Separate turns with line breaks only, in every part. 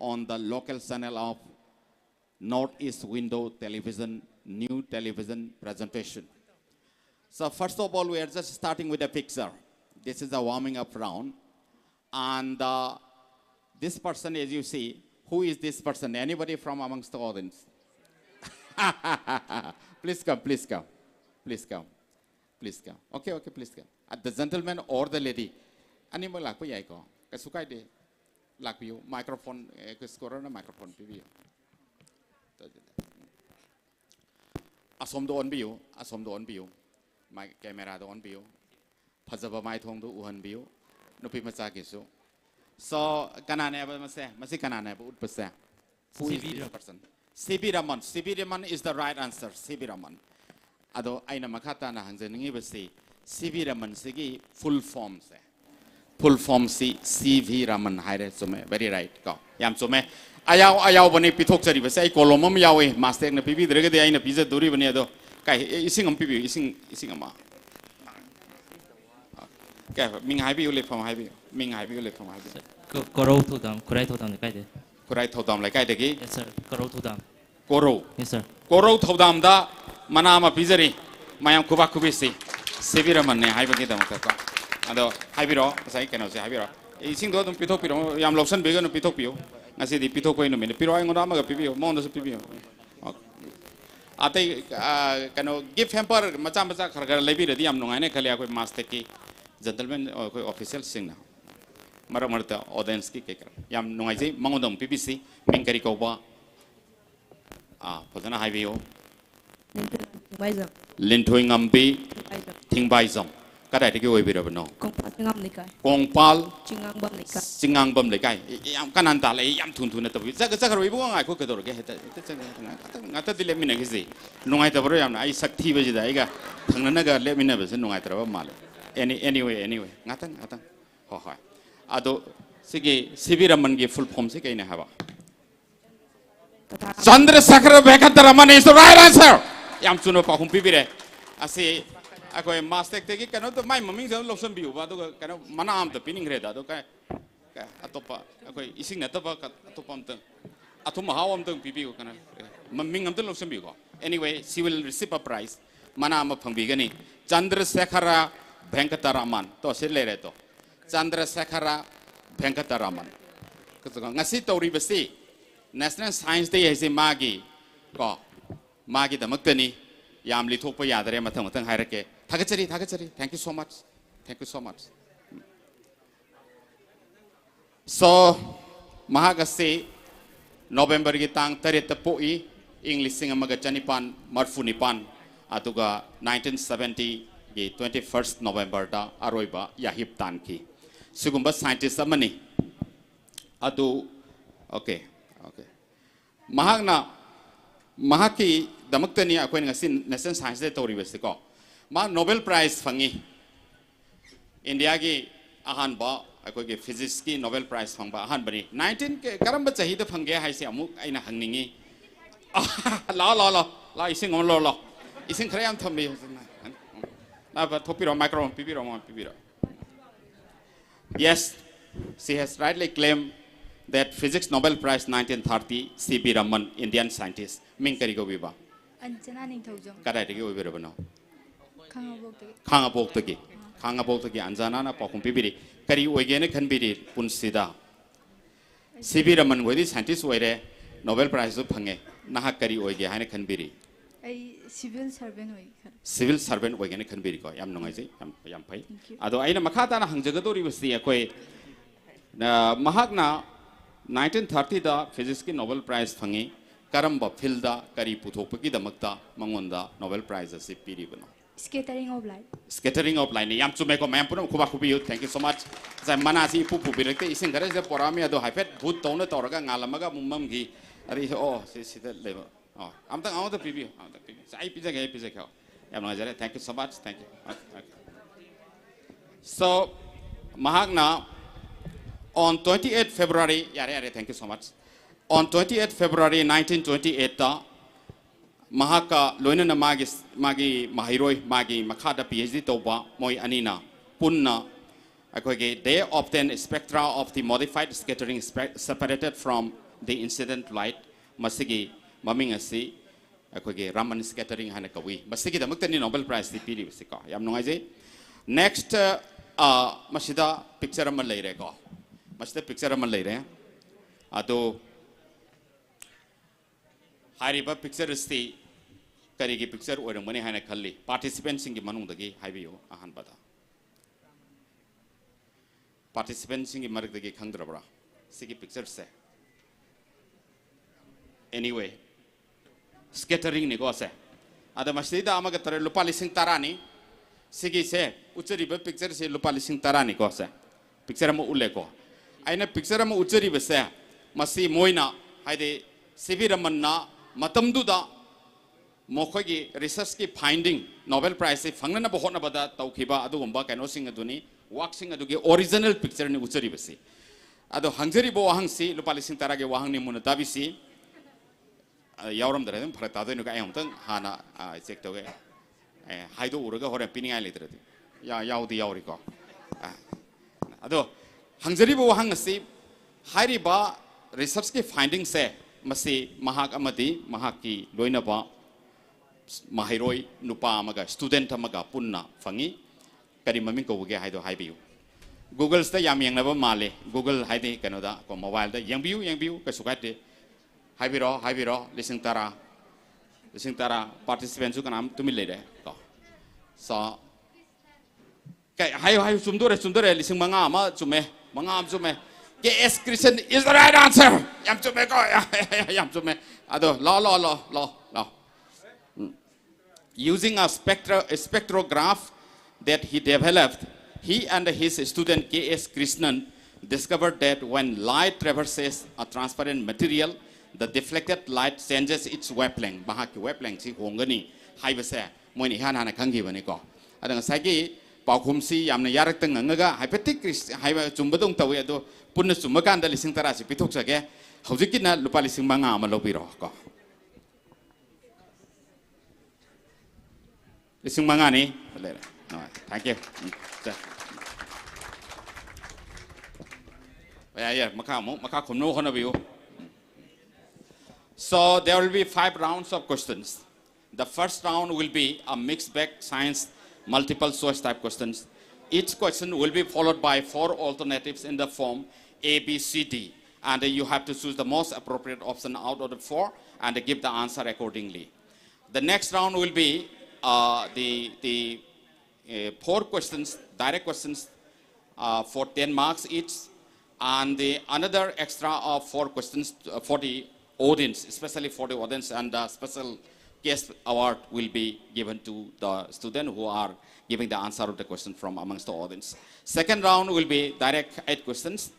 on the local channel of Northeast Window Television, new television presentation. So first of all, we are just starting with a picture. This is a warming up round. And this person, as you see, who is this person? Anybody from amongst the audience? Please come, please come. Please come. Please come. Okay, okay, please come. The gentleman or the lady. Animal like we go. Kasukai de like you microphone, corona microphone TV. Asom do on view, asom do on view. My camera do on view. Pazaba my tongue do one view. No people so. So Kanana Masi Kanana would percent. Who is this person? Sibi Raman. Sibi Raman is the right answer. Sibi Raman. Ado aina makata na hangzen ngi basi Sibi Raman sigi full form se. Full form si CV Raman haire some very right go. Yam some ayaw bani pitok chari basi ai kolomam yawe master na pibi drege de aina pizza duri bani ado kai ising am pibi ising ama. Okay, Ming hai bi ule from hai bi. Ming hai bi ule from hai bi.
Koro to dam, kurai to dam kai de.
Kurai to dam like kai de ki?
Yes sir, koro to dam.
Koro.
Yes sir.
Koro to dam da mana ma pizari. Mayam kuba kubisi. Sevira man ne hai ba ki dam ka. Ado hai bi ro, sai keno se hai bi ro. Ising do dum pitok piro yam lopsan bega no pitok pio. Ngasi di pitok ko ino mene piro ai ngoda ma ga pipio, mo ndo se pipio. Ate kano gift hamper macha macha khar lebi redi am nongai ne khali akoi master ki gentleman koi official sing na. Mara marta audience ki ke kar. Yam nongai jai mangodom PPC mengkari ko ba. Phojana hai bi yo. Lintoing ambi Thingbaizam. Kadai tiki oi bira bano. Kongpal Chingang bam lekai. Yam kananta le yam tun tun tabi. Zagar oi buang ai ko kedor ke heta. Ngata dile mina kisi. Nungai tabro yam ai sakti beji da iga. Thangna ga le mina bese nungai taraba mal. Anyway. Ngata. Ho. Ado sige Sibiraman ge full form se kai na haba. Chandrasekhar Venkataraman is the right answer. Yam chuno pa humpi bire. Asi akoi master teki kano to mai maming sa lopsan biu ba to kano mana am to pining reda to kai atopa akoi ising na to ba atopa am to atuma how am to pipi ko kana maming am to lopsan biu ko. Anyway, she will receive a prize. Mana am phangbi gani Chandrasekhar Venkataraman to se le re to Chandrasekhar Venkataraman ko ngasi to ri basi National Science Day hai se magi ko magi da maktani yam li thok pa yadare mathang hairake thagachari thank you so much so mahagasi November gi tang taret poi English sing amaga chanipan marfu nipan atuga 1970 gi 21st November da aroiba yahip tan ki sugumba scientist amani adu okay mahaki Damaktani akwen ngasi National Science Day tori besiko ma Nobel Prize fangi India gi ahan ba akoi ge physics ki Nobel Prize fangba ahan bani 19 ke karamba chahi da phangge hai se amuk aina hangningi la ising on lo ising khare am thambi na ba thopiro microphone pipiro yes, she has rightly claimed that Physics Nobel Prize 1930 C.P. Raman, Indian scientist. Ming kari ko biba?
Anjana ning thaujam.
Karai tiki oi bira bano?
Khangabok
tiki. Anjana na pakum pibiri. Kari oi gene kan biri pun sida. C.P. Raman wadi scientist oire Nobel Prize to phange. Naha kari oi ge hane kan biri.
Ai civil servant oi.
Civil servant oi gene kan biri ko. Yam nongai ji yam pai. Ado aina makhata na hangjaga tori basti akoi mahakna 1930 da physics ki Nobel Prize phangi karamba field da kari puthokpa ki damakta mangonda Nobel Prize ase piri bano scattering of light yam chume ko mayam puram khuba khubi thank you so much sai manasi pu birekte ising gare je porami ado haifet bhut tone toraga ngalamaga mummam gi ari si da leba am tang am da pibi sai pizza khao yam na jare thank you so much thank you okay. So mahakna on 28 February, thank you so much. On 28 February 1928, Mahaka Loinana Magi Mahiroi Magi Makada PhD Toba Moi Anina Punna they obtained a spectra of the modified scattering separated from the incident light masigi maming asi akogi Raman scattering hana kawi masigi da muktani Nobel Prize ti piri bisiko yam nungai je next masida picture amal leire ko masida picture amal leire ado hariba picture sti karigi picture orang mani hana khalli participants singi manung dagi haibiyo ahan bada participants singi marik dagi khangdrabra sigi picture se anyway scattering ni ko se ada masjida amaga tare lupa lising tarani sigi se uchari ba picture se lupa lising tarani ko se picture mo ulle ko aina picture mo uchari ba se masi moina haide siviramanna matamdu da mokhoi research ki finding Nobel Prize se phangna na bahona bada taukiba adu gomba kaino sing aduni work sing adu ge original picture ni uchari ba se ado hangjari bo hangsi lupa lising tarage wahang ni mun tabisi yauram dare dum phara tadoi nu ka ayam tang hana check toge haido uraga hore pining ai litre ya yaudi yauri ko ado hangjari bo hangsi hairi ba research ki finding se masi mahak amati mahaki loina ba mahiroi nupa amaga student amaga punna fangi kari maming ko ge haido haibiu Google sta yam yang na ba male Google haidi kanoda ko mobile da yang biu ka sukate haibiro lising tara participants su kanam tumi le de ko so kai hayo sumdore lising manga ma chume KS Christian is the right answer yam chume ko yam chume ado lo using a spectrograph that he developed he and his student KS Krishnan discovered that when light traverses a transparent material the deflected light changes its wavelength bahaki wavelength si hongani haibase moini hana khangi bani ko adang sagi paukhum si yamna yarak tang ngaga hypothetic haiba chumbadong tawi ado punna chumbakan da lising tara si pithok sage hojikina lupa lising manga ama lobiro ko lising manga ni thank you ya maka khumno khona biu. So there will be 5 rounds of questions. The first round will be a mixed bag science multiple choice type questions. Each question will be followed by 4 alternatives in the form A, B, C, D. And you have to choose the most appropriate option out of the 4 and give the answer accordingly. The next round will be the 4 questions, direct questions for 10 marks each. And another extra of 4 questions for the audience, especially for the audience, and the special guest award will be given to the student who are giving the answer of the question from amongst the audience. Second round will be direct 8 questions,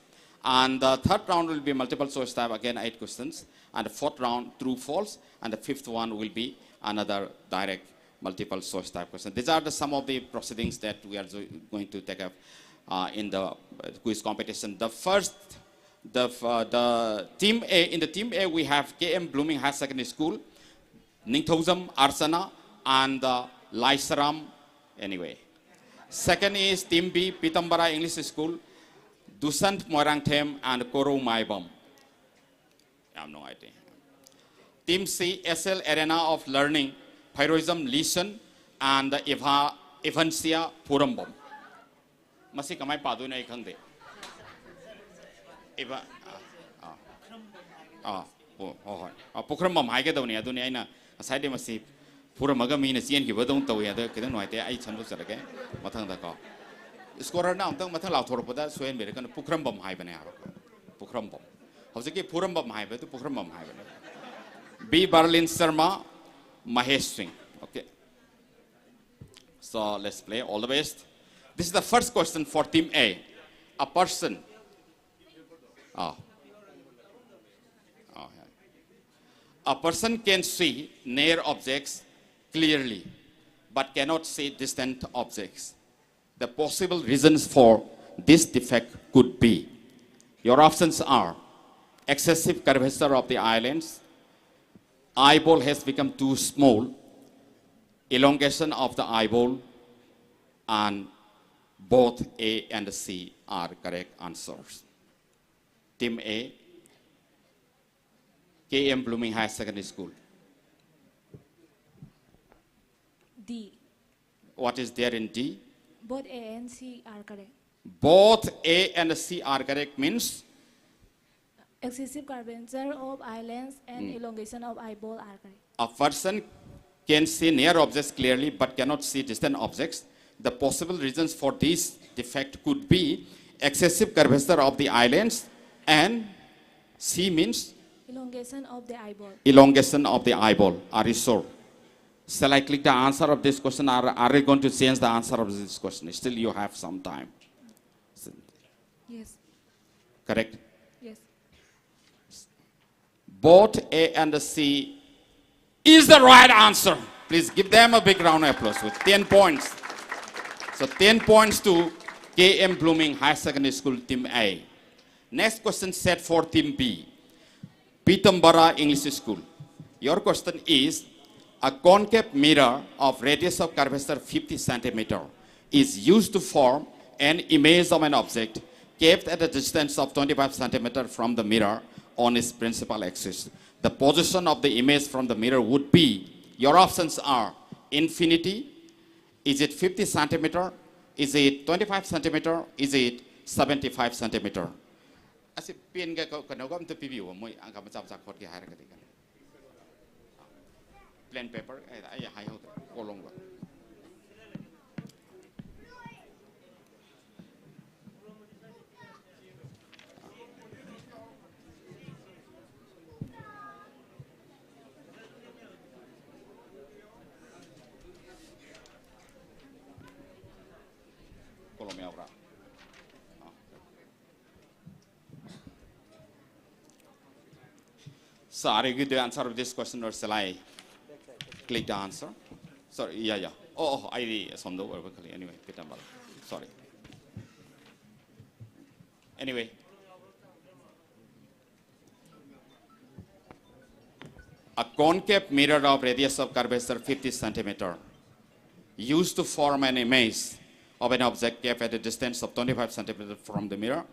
and the third round will be multiple choice type, again 8 questions, and the fourth round true false, and the fifth one will be another direct multiple choice type question. These are some of the proceedings that we are going to take up in the quiz competition. The team A, in the team A we have KM Blooming High Secondary School, Ningthozam Arsana, and Laisaram anyway. Second is team B, Pitambara English School, Dusant Moirangthem and Koro Maibam. I have no idea. Team C, SL Arena of Learning, Pyroism Lesion, and Evansia Purambam. Masi kamay padu na ikang de. Iba Pukram bam hai ke daw ni adu ni ay na aside masi pura magami na siyan ki badong tawi adu kita nuai te ay chandu sarake matang da ko scorer na amtang matang lau thor pada soen bere kan pukram bam hai bane aro pukram bam hause ki puram bam hai ba tu pukram bam hai bane B Barlin Sharma Mahesh Singh. Okay, so let's play. All the best. This is the first question for team A. A person. A person can see near objects clearly, but cannot see distant objects. The possible reasons for this defect could be, your options are excessive curvature of the eyelids, eyeball has become too small, elongation of the eyeball, and both A and C are correct answers. Team A, KM Blooming High Secondary School?
D.
What is there in D?
Both A and C are correct.
Both A and C are correct means
Excessive curvature of islands and elongation of eyeball are correct.
a person can see near objects clearly but cannot see distant objects. The possible reasons for this defect could be excessive curvature of the eyelids and C means
Elongation of the eyeball.
elongation of the eyeball. Are you sure? Shall I click the answer of this question or are you going to change the answer of this question? Still you have some time.
Yes.
Correct?
Yes.
Both A and C is the right answer. Please give them a big round of applause with 10 points. So 10 points to KM Blooming High Secondary School Team A. Next question set for Team B. Pitambara English School. Your question is, a concave mirror of radius of curvature 50 centimeter is used to form an image of an object kept at a distance of 25 centimeter from the mirror on its principal axis. The position of the image from the mirror would be, your options are infinity, is it 50 centimeter, is it 25 centimeter, is it 75 centimeter? Asi pin ka kano kam to pibiu mo ang kam chap chak khot ki har ka dikan. Plain paper ay hai ho kolong ba. Kolong me abra. So are you good to answer this question or shall I click the answer? Sorry, yeah. Oh, I some the word anyway, Pitambara. Sorry. Anyway. A concave mirror of radius of curvature 50 centimeter used to form an image of an object kept at a distance of 25 centimeters from the mirror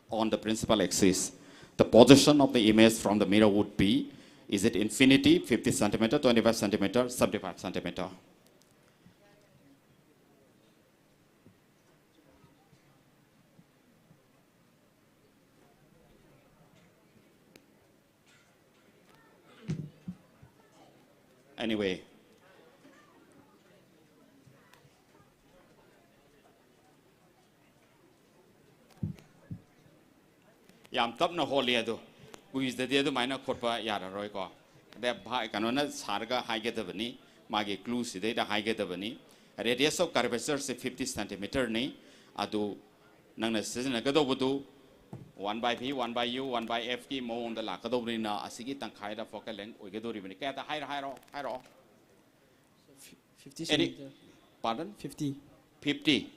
on the principal axis. The position of the image from the mirror would be, is it infinity, 50 centimeter, 25 centimeter, 75 centimeter? Anyway. Yam tap na holi ado quiz the dedo maina khotpa yara roi ko de bhai kanona sarga haige da bani magi clue si de da haige da bani radius of curvature se 50 centimeter ni adu nangna sizna ga do budu 1 by p 1 by u 1 by f ki mo on da la ka do ni na asigi tang khai da focal length oi ga do ri bani ka da hai ro
50 centimeter.
Pardon?
50.
50.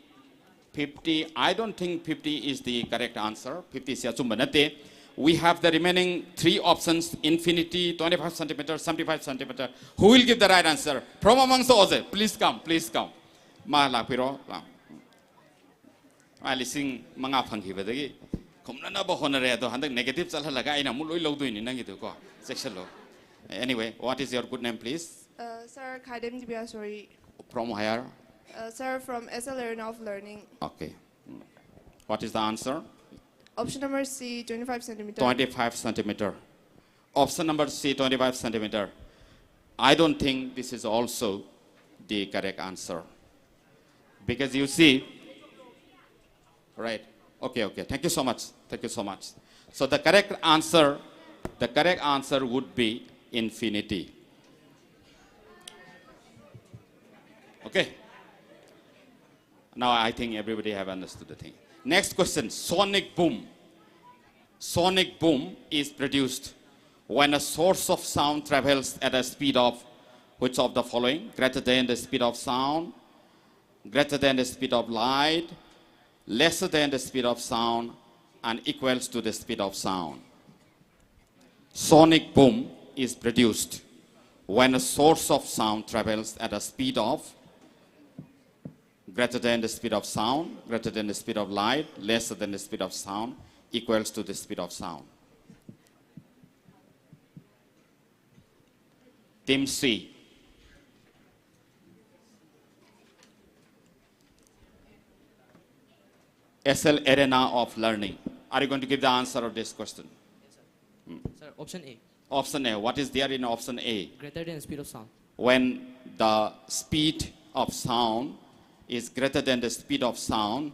50. I don't think 50 is the correct answer. 50 is Yachumbanate. We have the remaining three options: infinity, 25 centimeter, 75 centimeter. Who will give the right answer? From amongst the please come, please come. Ma lakpiro. Ma lising mga phanghi badagi. Kumna na ba honore do handak negative chala laga ina muloi logdoi ni nangi ko section lo. Anyway, what is your good name, please?
Sir, Khadim Dibyasori.
From where?
Sir, from SLN of Learning.
Okay. What is the answer?
Option number C, 25 centimeter.
25 centimeter. Option number C, 25 centimeter. I don't think this is also the correct answer. Because you see, right? Okay. Thank you so much. So the correct answer would be infinity. Okay. Now I think everybody have understood the thing. Next question, sonic boom. Sonic boom is produced when a source of sound travels at a speed of which of the following? Greater than the speed of sound, greater than the speed of light, lesser than the speed of sound, and equals to the speed of sound. Sonic boom is produced when a source of sound travels at a speed of greater than the speed of sound, greater than the speed of light, lesser than the speed of sound, equals to the speed of sound. Team C. SL Arena of Learning. Are you going to give the answer of this question?
Sir, option A.
Option A. What is there in option A?
Greater than speed of sound.
When the speed of sound is greater than the speed of sound,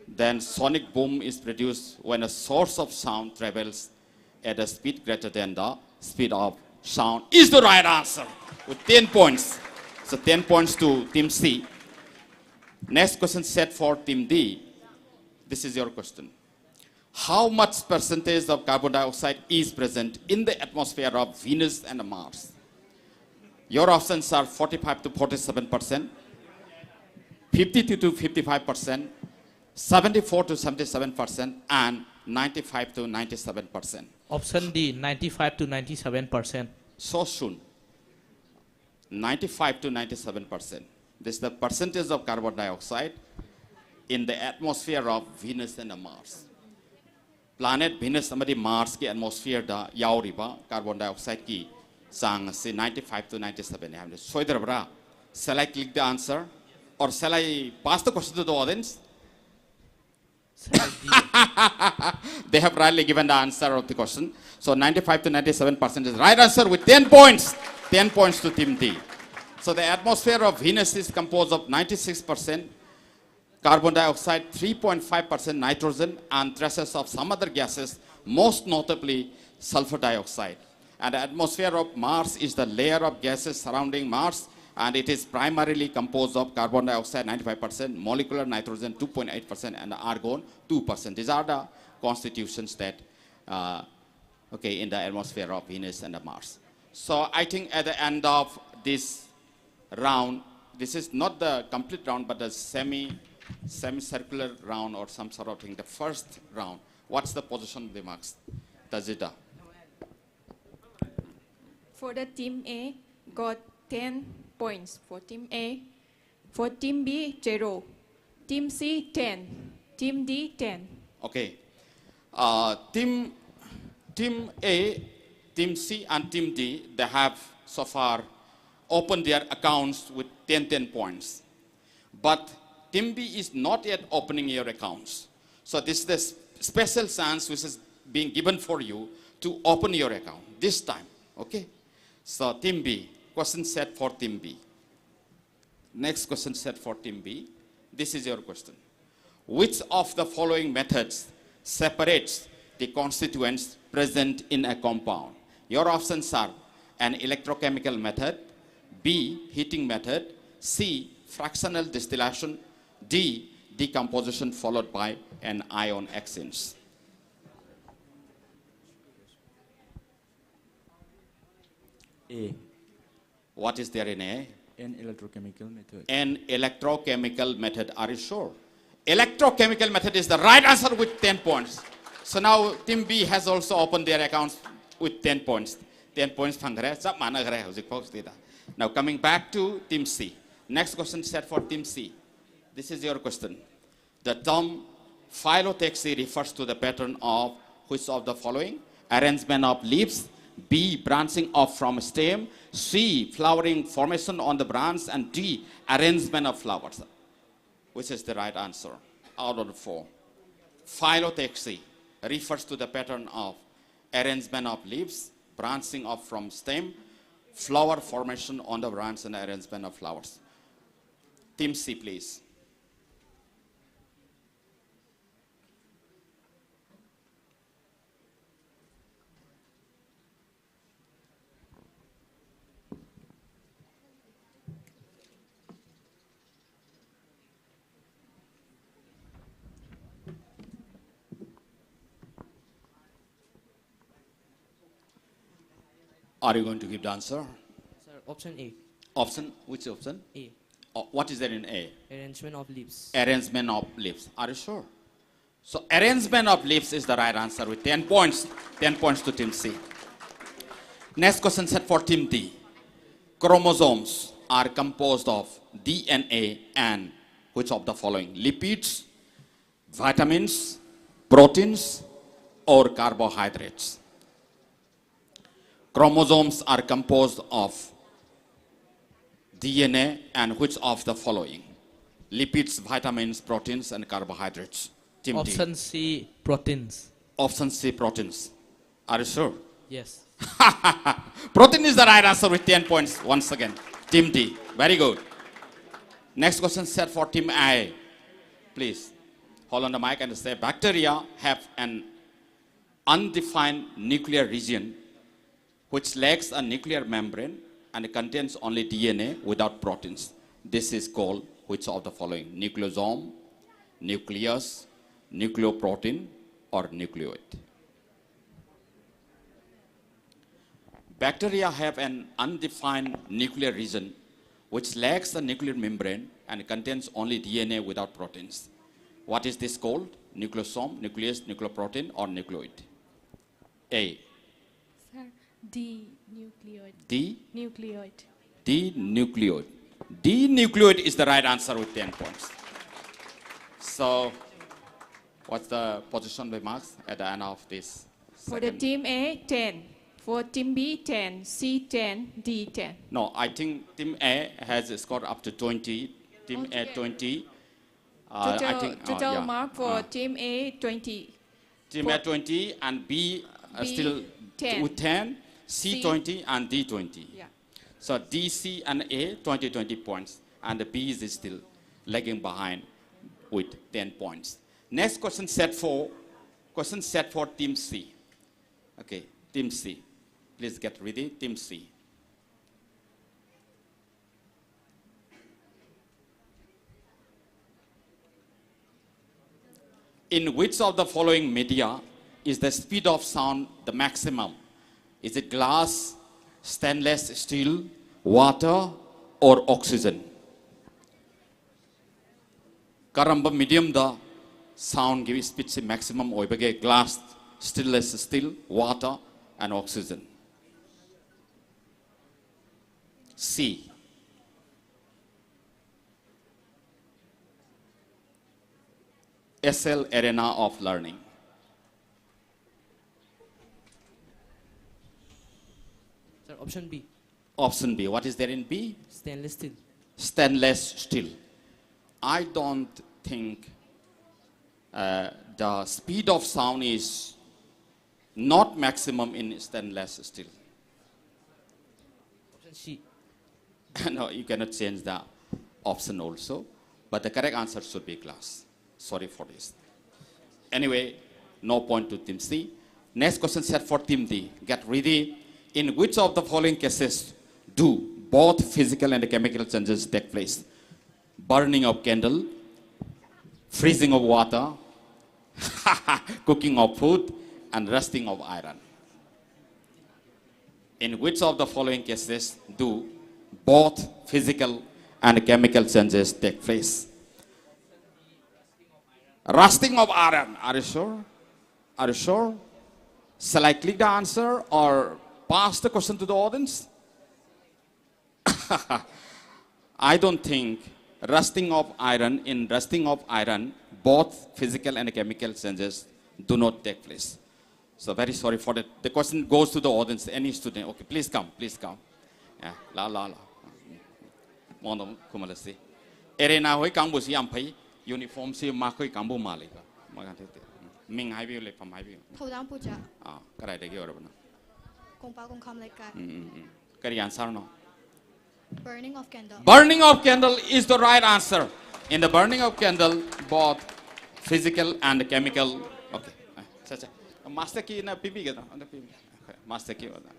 then sonic boom is produced when a source of sound travels at a speed greater than the speed of sound is the right answer with 10 points. So 10 points to Team C. Next question set for Team D. This is your question. How much percentage of carbon dioxide is present in the atmosphere of Venus and Mars? Your options are 45 to 47%, 52 to 55%, 74 to 77%, and 95 to 97%.
Option D, 95 to 97%.
So soon. 95 to 97%. This is the percentage of carbon dioxide in the atmosphere of Venus and Mars. Planet Venus and Mars की atmosphere da yauriba carbon dioxide की sang से 95 to 97 है. So इधर बरा. Shall I click the answer or shall I pass the question to the audience? They have rightly given the answer of the question. So 95 to 97% is the right answer with 10 points. 10 points to Team D. So the atmosphere of Venus is composed of 96% carbon dioxide, 3.5% nitrogen, and traces of some other gases, most notably sulfur dioxide. And the atmosphere of Mars is the layer of gases surrounding Mars, and it is primarily composed of carbon dioxide 95%, molecular nitrogen 2.8%, and argon 2%. These are the constitutions that in the atmosphere of Venus and Mars. So I think at the end of this round, this is not the complete round, but the semicircular round or some sort of thing. The first round. What's the position of the marks? Tajida.
For the team A, got 10 points for team A. For team B, 0. Team C, 10. Team D, 10.
Okay. Team A, Team C, and Team D, they have so far opened their accounts with 10 points. But Team B is not yet opening your accounts. So this is the special chance which is being given for you to open your account this time. Okay? So Team B, question set for Team B. Next question set for Team B. This is your question. Which of the following methods separates the constituents present in a compound? Your options are an electrochemical method, B, heating method, C, fractional distillation, D, decomposition followed by an ion exchange.
A.
What is there in A?
An electrochemical method.
An electrochemical method. Are you sure? Electrochemical method is the right answer with 10 points. So now Team B has also opened their accounts with 10 points. 10 points. Now coming back to Team C. Next question set for Team C. This is your question. The term phyllotaxy refers to the pattern of which of the following? Arrangement of leaves, B, branching off from stem, C, flowering formation on the branch, and D, arrangement of flowers. Which is the right answer out of the four? Phyllotaxy refers to the pattern of arrangement of leaves, branching off from stem, flower formation on the branch, and arrangement of flowers. Team C, please. Are you going to give the answer?
Sir, option A.
Option, which option?
A.
What is there in A?
Arrangement of leaves.
Arrangement of leaves. Are you sure? So arrangement of leaves is the right answer with 10 points. 10 points to Team C. Next question set for Team D. Chromosomes are composed of DNA and which of the following? Lipids, vitamins, proteins, or carbohydrates? chromosomes are composed of DNA and which of the following? Lipids, vitamins, proteins, and carbohydrates. Team D.
Option C, proteins.
Option C, proteins. Are you sure?
Yes.
Protein is the right answer with 10 points once again. Team D. Very good. Next question set for Team A. Please hold on the mic and say bacteria have an undefined nuclear region which lacks a nuclear membrane and contains only DNA without proteins. This is called which of the following? Nucleosome, nucleus, nucleoprotein, or nucleoid? Bacteria have an undefined nuclear region which lacks a nuclear membrane and contains only DNA without proteins. What is this called? Nucleosome, nucleus, nucleoprotein, or nucleoid? A.
Sir, D. Nucleoid.
D.
Nucleoid.
D. Nucleoid. D. Nucleoid is the right answer with 10 points. So, what's the position by marks at the end of this?
For the
second?
team A, 10. For team B, 10. C, 10. D, 10.
No, I think Team A has scored up to 20. Team A, 20. I think,
Total
yeah.
mark for team A, 20.
Team A 20 and B,
B,
still
10.
with 10, C,
C
20 and D 20.
Yeah.
So D, C and A 20 points and the B is still lagging behind with 10 points. Next question set for Team C. Okay, Team C. Please get ready, Team C. In which of the following media is the speed of sound the maximum? Is it glass, stainless steel, water, or oxygen? Karamba medium the sound give speed se maximum oibage glass, stainless steel, water, and oxygen. C. SL Arena of Learning.
Sir, option B.
Option B. What is there in B?
Stainless steel.
Stainless steel. I don't think the speed of sound is not maximum in stainless steel.
Option C.
No, you cannot change the option also. But the correct answer should be glass. Sorry for this. Anyway, no point to Team C. Next question set for Team D. Get ready. In which of the following cases do both physical and chemical changes take place? Burning of candle, freezing of water, cooking of food, and rusting of iron. In which of the following cases do both physical and chemical changes take place? Rusting of iron. Are you sure? Are you sure? Shall I click the answer or pass the question to the audience? I don't think rusting of iron, both physical and chemical changes do not take place. So very sorry for that. The question goes to the audience. Any student? Okay, please come. Please come. Yeah, la. Mono kumalasi. Erena hoi kambu si ampai uniform si makoi kambu malika. Magante. Ming hai biu le pam hai biu.
头当部长
Ah, karai de gyo rabana.
公报公 com รายการ
Kari answer no.
burning of candle
Burning of candle is the right answer. In the burning of candle, both physical and chemical. Okay. Sacha. Master ki na pipi gada. Master ki wada.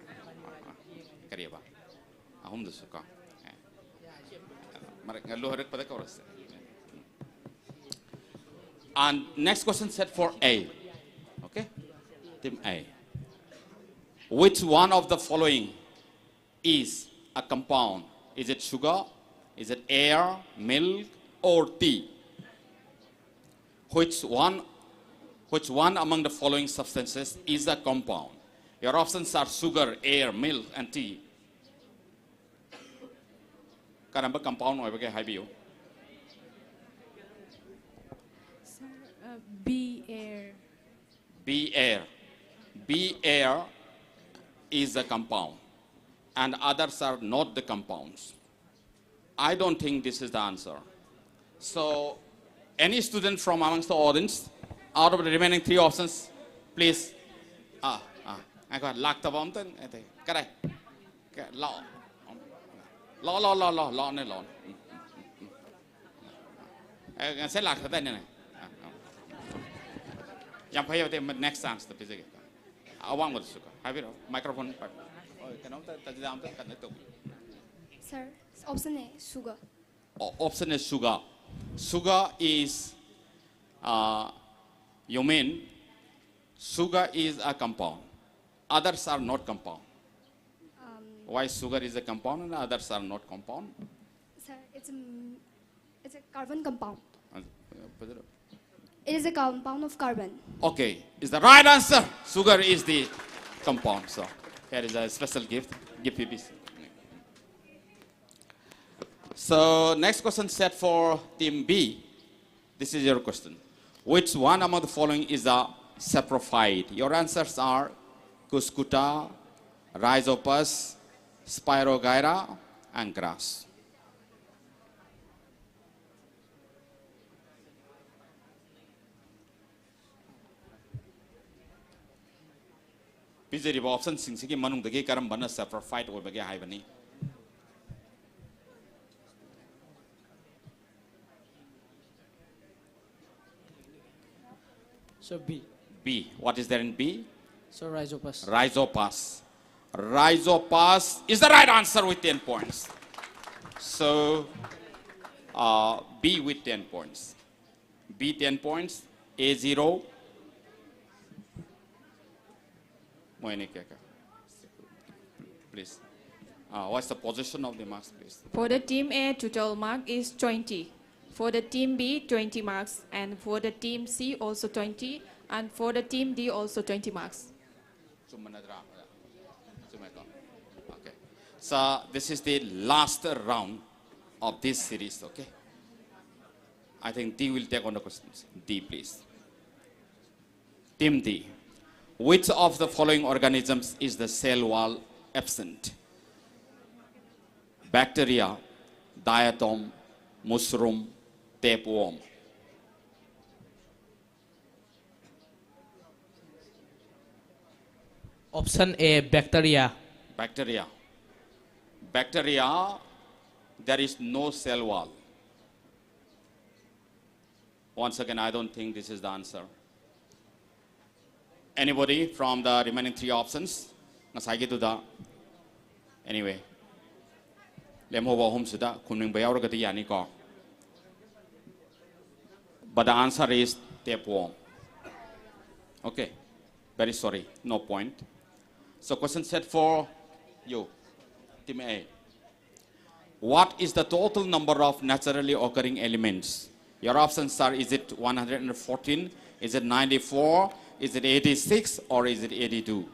Kariya ba. Ahum dusu ka. Mara ngalo harak pada ka oras. And next question set for A. Okay? Team A. Which one of the following is a compound? Is it sugar? Is it air, milk, or tea? Which one among the following substances is a compound? Your options are sugar, air, milk, and tea. Karamba compound oibage haibiyo.
Sir, B. Air.
B air. B air is a compound and others are not the compounds. I don't think this is the answer. So, any student from amongst the audience, out of the remaining three options, please. I got locked up on the. Correct. Law. Law. Sẽ lạc thế này. Yang phải về next answer bây giờ. Awang một chút. Have you microphone? Cái nó ta chỉ làm tới cái này tụng.
Sir, option A, sugar.
Option is sugar. Sugar is, you mean, sugar is a compound. Others are not compound. Why sugar is a compound and others are not compound?
Sir, it's a carbon compound. It is a compound of carbon.
Okay, is the right answer. Sugar is the compound. So here is a special gift. Give PBC. So next question set for team B. This is your question. Which one among the following is a saprophyte? Your answers are Cuscuta, Rhizopus, Spirogyra, and grass. Pizarriba option singsigi manungdagi karambana saprophyte oibage haibani.
Sir, B.
B. What is there in B?
Sir, Rhizopus.
Rhizopus. Rhizopus is the right answer with 10 points. So, B with 10 points. B 10 points. A 0. Please. What's the position of the marks, please?
For the team A, total mark is 20. For the team B, 20 marks. And for the team C, also 20. And for the team D, also 20 marks.
Okay. So this is the last round of this series, okay? I think D will take on the questions. D, please. Team D. Which of the following organisms is the cell wall absent? Bacteria, diatom, mushroom, tapeworm.
Option A, bacteria.
Bacteria. Bacteria, there is no cell wall. Once again, I don't think this is the answer. Anybody from the remaining three options? Anyway. But the answer is tapeworm. Okay. Very sorry. No point. So question set for you, team A. What is the total number of naturally occurring elements? Your options are, is it 114, is it 94, is it 86, or is it 82?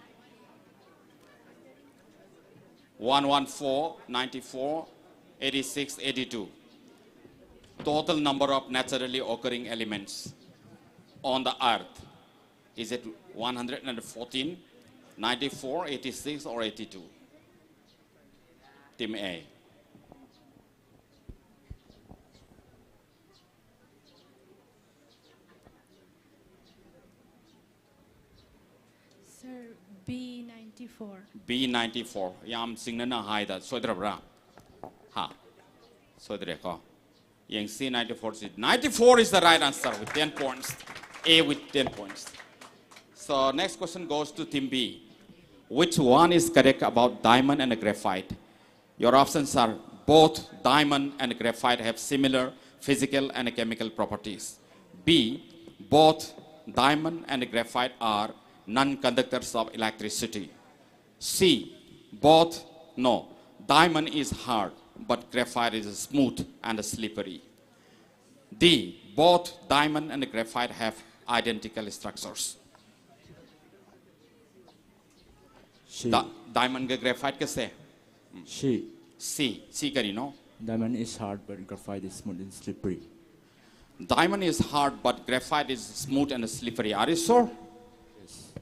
114, 94, 86, 82. Total number of naturally occurring elements on the earth. Is it 114, 94, 86, or 82? Team A.
Sir, B94.
B94. Yam singnana haida. Soidrabra. Ha. Soidreko. Yang C94. 94 is the right answer with 10 points. A with 10 points. So next question goes to team B. Which one is correct about diamond and graphite? Your options are both diamond and graphite have similar physical and chemical properties. B, both diamond and graphite are non-conductors of electricity. C, diamond is hard, but graphite is smooth and slippery. D, both diamond and graphite have identical structures. Diamond and graphite कैसे? C करी no?
Diamond is hard, but graphite is smooth and slippery.
Diamond is hard, but graphite is smooth and slippery. Are you sure?
Yes.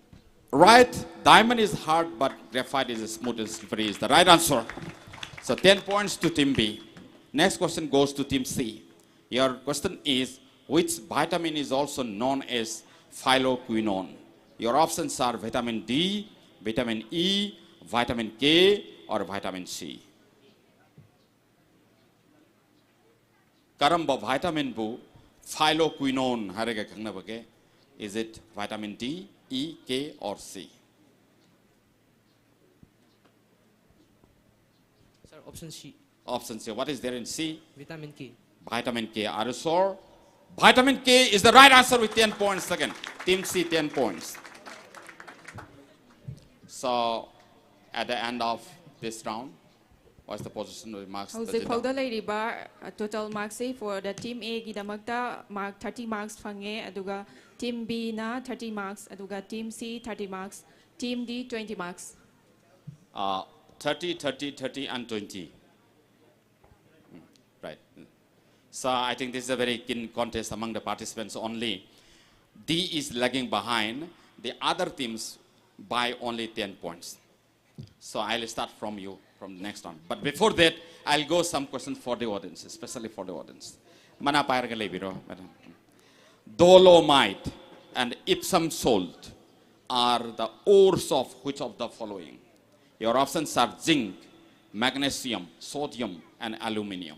Right, diamond is hard, but graphite is smooth and slippery is the right answer. So 10 points to Team B. Next question goes to Team C. Your question is, which vitamin is also known as phyloquinone? Your options are vitamin D, vitamin E, vitamin K, or vitamin C. Karamba vitamin bu phyloquinone harega khangnabage. Is it vitamin D, E, K, or C?
Sir, option C.
Option C. What is there in C?
Vitamin K.
Vitamin K. Are you sure? Vitamin K is the right answer with 10 points again. Team C, 10 points. So, at the end of this round, what's the position of marks?
How's the powder lady bar total marks for the team A gidamakta mark 30 marks fange aduga team B na 30 marks aduga team C 30 marks team D 20 marks.
30, 30, 30, and 20. Right. So I think this is a very keen contest among the participants only. D is lagging behind the other teams by only 10 points. So I'll start from you from the next one. But before that, I'll go some questions for the audience, especially for the audience. Mana payarga lebiro, madam. Dolomite and Epsom salt are the ores of which of the following? Your options are zinc, magnesium, sodium, and aluminium.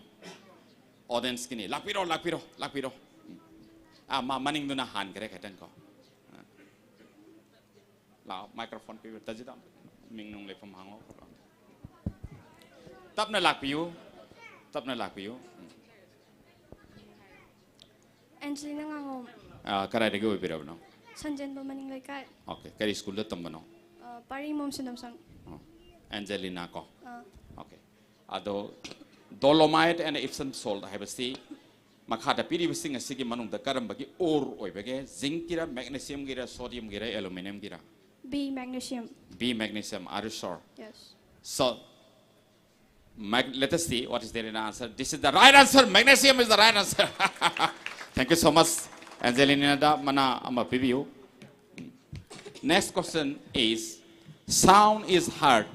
Audience kini, lakpiro, lakpiro, lakpiro. Maning duna han kare kaitan ko. La microphone pe tajidam. Ming nung le from hango. Tap na lakpiyo, tap na lakpiyo.
Angelina Ngangom,
Karai de go biro no.
Sanjan Bamaning Laikai,
Okay, kari school de tambano.
Pari Mom Sunamsang.
Angelina ko. Okay. Ado dolomite and Epsom salt I have a see. Makata piri bising a sigi manung the karambagi or oibage, zinc gira, magnesium gira, sodium gira, aluminum gira.
B. Magnesium.
B magnesium, are you sure?
Yes.
So let us see what is there in the answer. This is the right answer. Magnesium is the right answer. Thank you so much, Angelina da mana ama pibiu. Next question is, sound is heard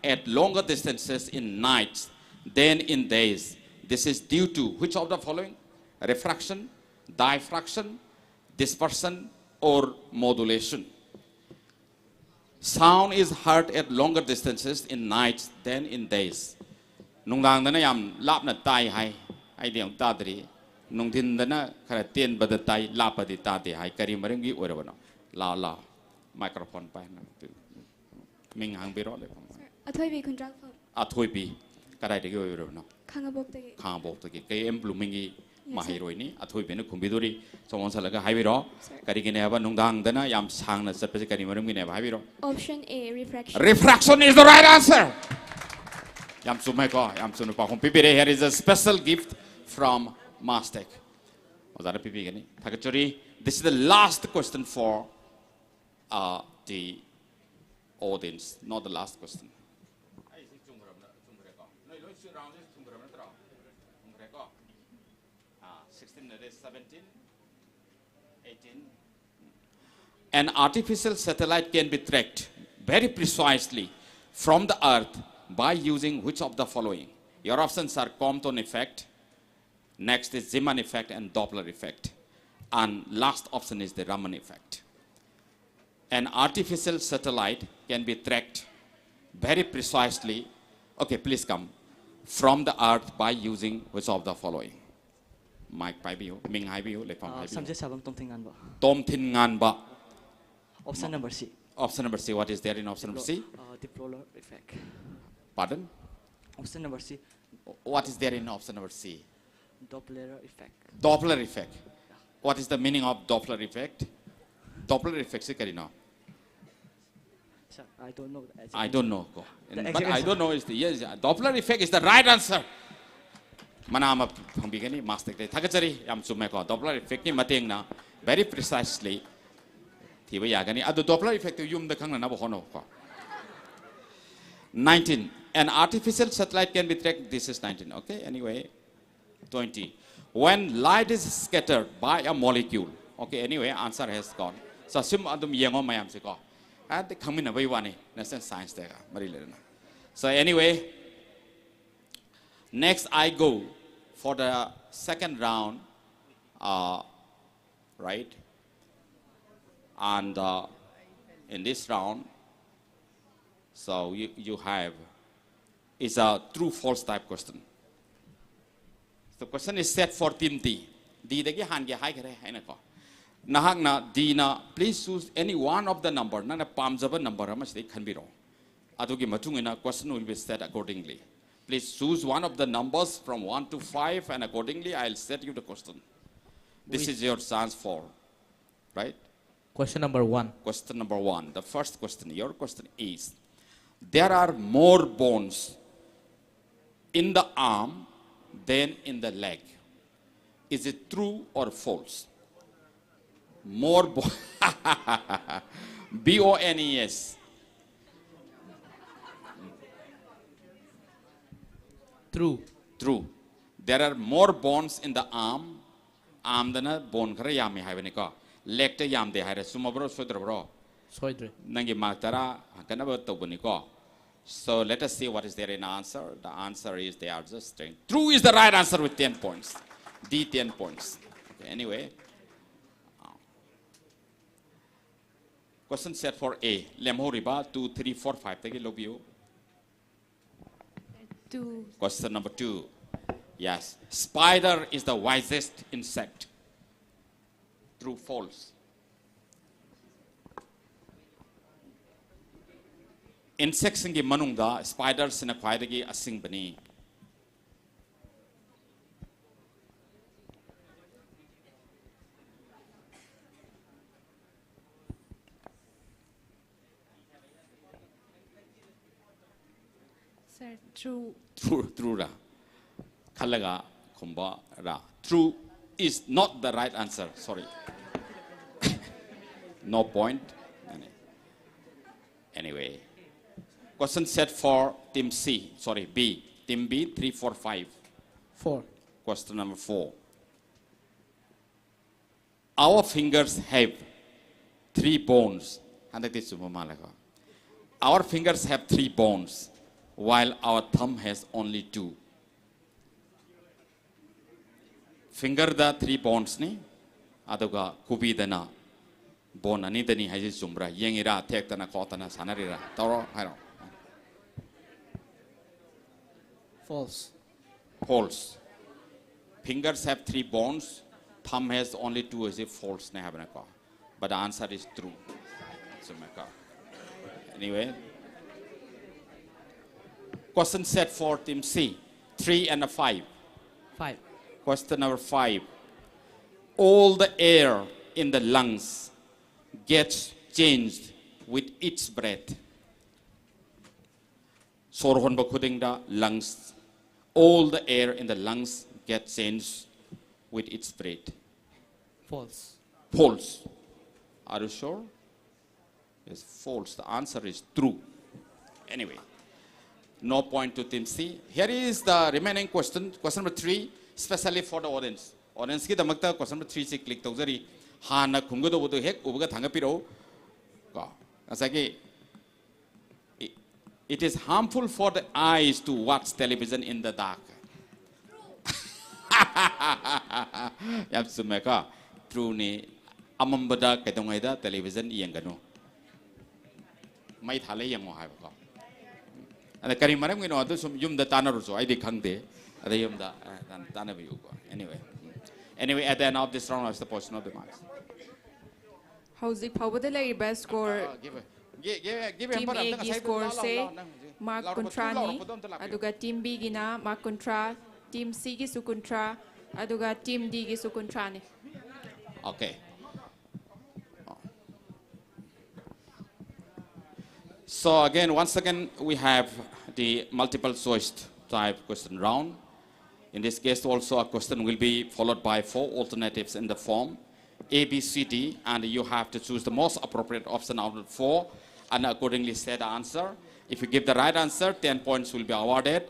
at longer distances in nights than in days. This is due to which of the following? Refraction, diffraction, dispersion, or modulation. Sound is heard at longer distances in nights than in days. Nung lang na yam lap na tay hai, ay diyang tadri. Nung din na kaya tien bada tay lapa di tati hai kari maringi ora bano. La microphone pa na. Ming hang biro le.
Athoy B. Contract.
Athoy pi karai de go ora bano.
Kangabok Tagi.
Khang bok to ki kay em blooming mahiroi ni athoy be na kumbidori somon salaga hai biro. Kari gine aba nung dang na yam sang na sa pesi kari maringi ne hai biro.
Option A. Refraction.
Refraction is the right answer. Yam sumeko, yam sunupa kung pipire. Here is a special gift from Mastek. Ozara pipi gani. Thakachori. This is the last question for the audience, not the last question. 16, 17, 18. An artificial satellite can be tracked very precisely from the Earth by using which of the following? Your options are Compton effect, next is Zeeman effect and Doppler effect, and last option is the Raman effect. An artificial satellite can be tracked very precisely, okay, please come, from the Earth by using which of the following? Mike Paibiu, Ming Haibiu, Lepam Haibiu.
Samjay Sabam Tomthingan ba.
Tom Thingan ba.
Option number C.
Option number C, what is there in option number C?
Diploler effect.
Pardon?
Option number C.
What is there in option number C?
Doppler effect.
Doppler effect. What is the meaning of Doppler effect? Doppler effect, Sikarino.
Sir, I don't know.
I don't know.
The
But
exact
I
answer.
don't know is the yes. Doppler effect is the right answer. Manama Pambigani, Master Takachari, Yam Sumeko, Doppler effect in Matengna, very precisely. Tiba Yagani, at the Doppler effect of Yum the Kanga Nabohono. 19. An artificial satellite can be tracked. This is 19. Okay, anyway. 20. When light is scattered by a molecule. Okay, anyway, answer has gone. So, assume adum yengo mayam siko. at the coming away one national science there. So anyway, next I go for the second round, right? And in this round, so you have, it's a true false type question. The question is set for team D. D dagi han ge hai kare hai na ko. Nahak na D na please choose any one of the number na pamjaba number ama sei khanbiro. Adugi matung ina question will be set accordingly. Please choose one of the numbers from 1 to 5 and accordingly I'll set you the question. This is your chance for, right?
Question number 1.
Question number 1. The first question, your question is, there are more bones in the arm than in the leg. Is it true or false? More bones. B-O-N-E-S.
True.
True. There are more bones in the arm. Arm dana bone khara yami hai bani ko. Leg te yam de hai re sumabro sodrobro.
Soidre.
Nangi magtara kanaba to bani ko. So let us see what is there in answer. The answer is they are just staying. True is the right answer with 10 points. D 10 points. Okay, anyway. Question set for A. Lemho riba 2, 3, 4, 5. Take a look you.
2.
Question number 2. Yes. Spider is the wisest insect. True, false. Insects in the manungda, spiders in a quaidagi asing bani.
Sir, true.
True ra. Kalaga kumba ra. True is not the right answer. Sorry. No point. Anyway. Question set for team C. Sorry, B. Team B, 3, 4, 5.
4.
Question number 4. Our fingers have 3 bones. Our fingers have 3 bones, while our thumb has only 2. Finger da 3 bones ni, aduga kubi dana bone ani dani haji zumbra yengira tek dana kotana sanarira. Toro hairo.
False.
False. Fingers have 3 bones, thumb has only 2. Is it false? But the answer is true. Anyway. Question set for team C. 3 and a 5.
5.
Question number 5. All the air in the lungs gets changed with each breath. Sorhon bakuding da lungs. All the air in the lungs gets changed with its breath.
False.
False. Are you sure? Yes, false. The answer is true. Anyway, no point to team C. Here is the remaining question. Question number 3, especially for the audience. Audience ki damakta question number 3 se click tawzari. Hana khungo do bodo hek ubaga thangapiro. Asagi. It is harmful for the eyes to watch television in the dark. Yamsumeka. True ni. Amambada kaitongayda television iyangano. May thale yang mo hai baka. Ada kari maram ngino ado sum yum da tana ruso ai dikhangde. Ada yum da tana biu ko. Anyway, at the end of this round, I suppose not the marks.
Howzik Pawada Lariba score.
Give
Team A gi score se mark kontrani. Aduga Team B gina mark kontra. Team C gi sukontra. Aduga Team D gi sukontrani.
Okay. So again, once again, we have the multiple choice type question round. In this case, also a question will be followed by 4 alternatives in the form A, B, C, D, and you have to choose the most appropriate option out of 4 and accordingly say the answer. If you give the right answer, 10 points will be awarded.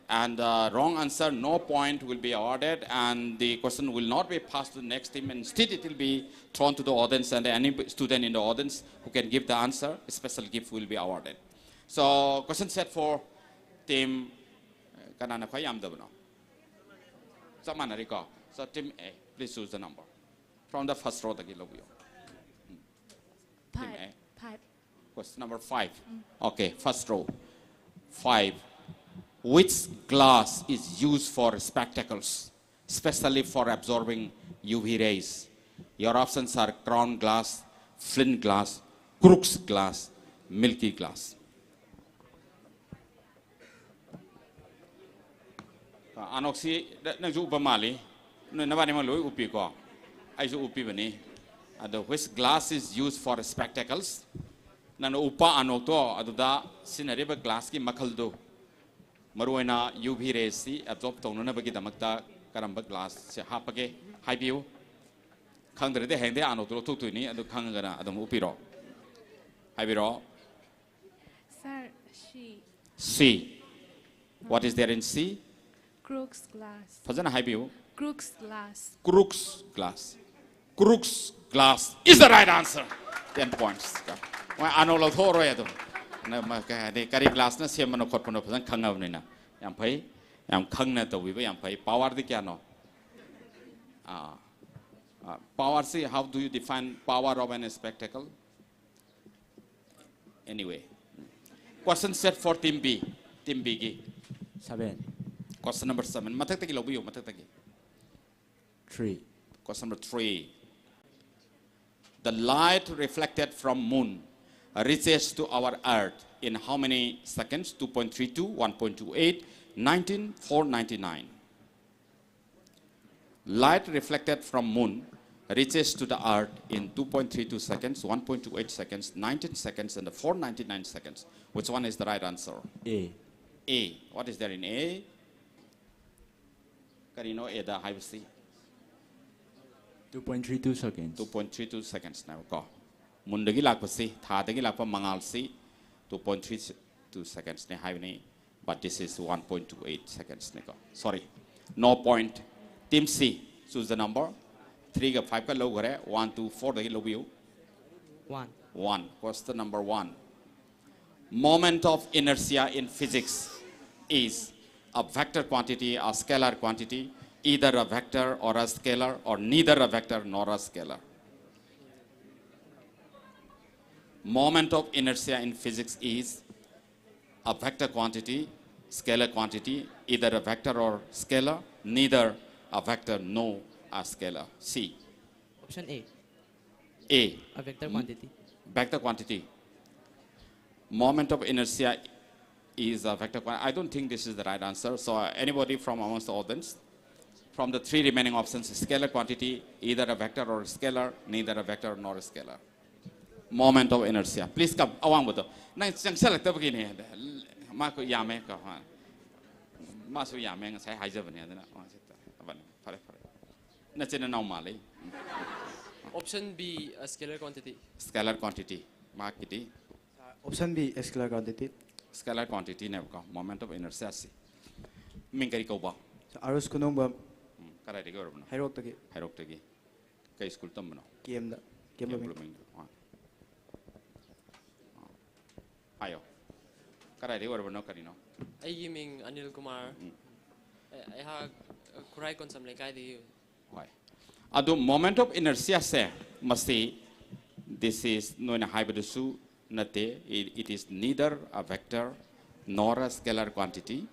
And wrong answer, no point will be awarded, and the question will not be passed to the next team. Instead, it will be thrown to the audience, and any student in the audience who can give the answer, a special gift will be awarded. So, question set for team. Kanana khoi yam dabno. Samana riko. So, team A, please choose the number from the first row. Team
5.
A.
5.
Question number 5. Okay, first row. 5. Which glass is used for spectacles, especially for absorbing UV rays? Your options are crown glass, flint glass, Crookes glass, milky glass. Anoxi, Nazu Bamali, Navanimalu Upiko. I should upi bani. Which glass is used for spectacles? Nano upa anoto, aduda, sinariba glass ki makaldo. Maruena UV rays si absorb tonuna bagi damakta karamba glass se hapage high view. Kangre de hende anoto to ni adu kangana adam upiro. High view.
Sir, she.
C. What is there in C?
Crookes glass.
Fazana high view.
Crookes glass.
Crookes glass. Crookes glass is the right answer. 10 points. Anolo thoro edo. Na de kari glass na siya manokot pano pasan kangaw nina. Yang pai, yang kang na to wiba yang pai. Power di kya no? Power see, how do you define power of an spectacle? Anyway. Question set for team B. Team B gi.
7.
Question number 7. Matak taki lobu yo, matak taki.
3.
Question number 3. The light reflected from moon reaches to our earth in how many seconds? 2.32, 1.28, 19, 499. Light reflected from moon reaches to the earth in 2.32 seconds, 1.28 seconds, 19 seconds, and 499 seconds. Which one is the right answer?
A.
A. What is there in A? Can you know A the high C?
2.32 seconds.
2.32 seconds now. Go. Mundagi lakpa si, thadagi lakpa mangal si, 2.32 seconds ne high ni, but this is 1.28 seconds ne go. Sorry, no point. Team C, choose the number. 3 ka 5 ka low gare, 1, 2, 4 dagi low view.
1.
1. Question number 1. Moment of inertia in physics is a vector quantity, a scalar quantity, either a vector or a scalar, or neither a vector nor a scalar. Moment of inertia in physics is a vector quantity, scalar quantity, either a vector or scalar, neither a vector nor a scalar. C.
Option A.
A.
A vector quantity.
Vector quantity. Moment of inertia is a vector quantity. I don't think this is the right answer. So anybody from amongst the audience? From the 3 remaining options, scalar quantity, either a vector or a scalar, neither a vector nor a scalar. Moment of inertia. Please come. Awang bodo. Na jang select begini. Ma ko yame ka. Ma su yame ng sai haja bani adana. Aban pare pare. Na chena naw mali.
Option B, a scalar quantity.
Scalar quantity. Ma kiti.
Option B, scalar quantity.
Scalar quantity ne ko. Moment of inertia si. Mingkari ko ba.
Arus kunung
Karai de gor bano.
hairok tagi
Hairok tegi. Kai school tam bano.
game da game
Blooming. Ayo. Karai de gor bano karino.
I giming Anil Kumar. I have kurai kon samle kai di.
Why? Ado moment of inertia se masti. This is no in a hybridu nate. It is neither a vector nor a scalar quantity,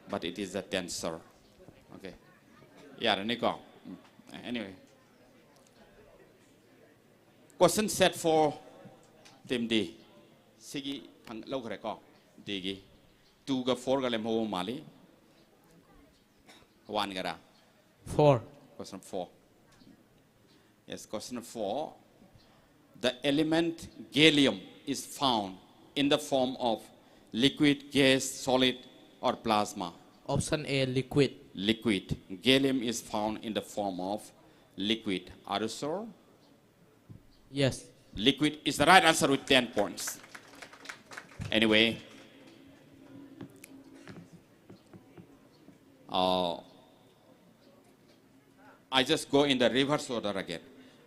but it is a tensor. Okay. Yeah, Nico. Anyway. Question set for team D. Sigi pang low record. Digi. 2 ga 4 ga lemho mali. 1 gara.
4.
Question 4. Yes, question 4. The element gallium is found in the form of liquid, gas, solid, or plasma.
Option A, liquid.
Liquid. Gallium is found in the form of liquid. Are you sure?
Yes.
Liquid is the right answer with 10 points. Anyway, I just go in the reverse order again.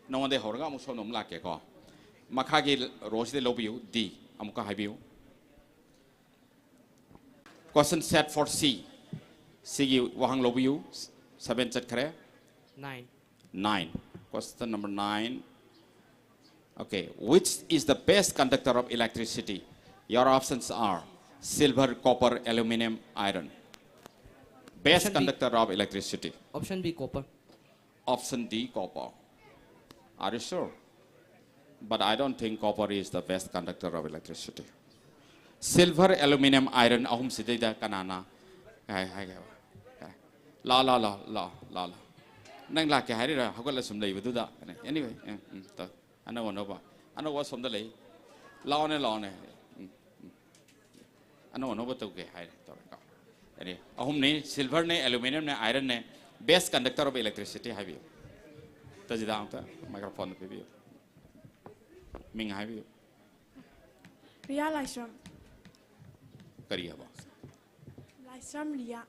No one they horga musom lake ko. Makagi rose de lobiu D. Amuka habiu. Question set for C. C wahang lobiu 7 chat kare.
9.
9. Question number 9. Okay, which is the best conductor of electricity? Your options are silver, copper, aluminum, iron. Best
Option B.
conductor of electricity.
Option B, copper.
Option D, copper. Are you sure? But I don't think copper is the best conductor of electricity. Silver, aluminum, iron, ahum sidida kanana. La. Nang la ke hari ra hakala sumlei bedu da. Anyway, I know what from the lay. Law ne. I know what to get high. Any ahum ne silver ne aluminum ne iron ne best conductor of electricity have you. Tajida microphone पे भी Ming है भी
Ria Lystrom.
करिए बस
Lystrom Ria.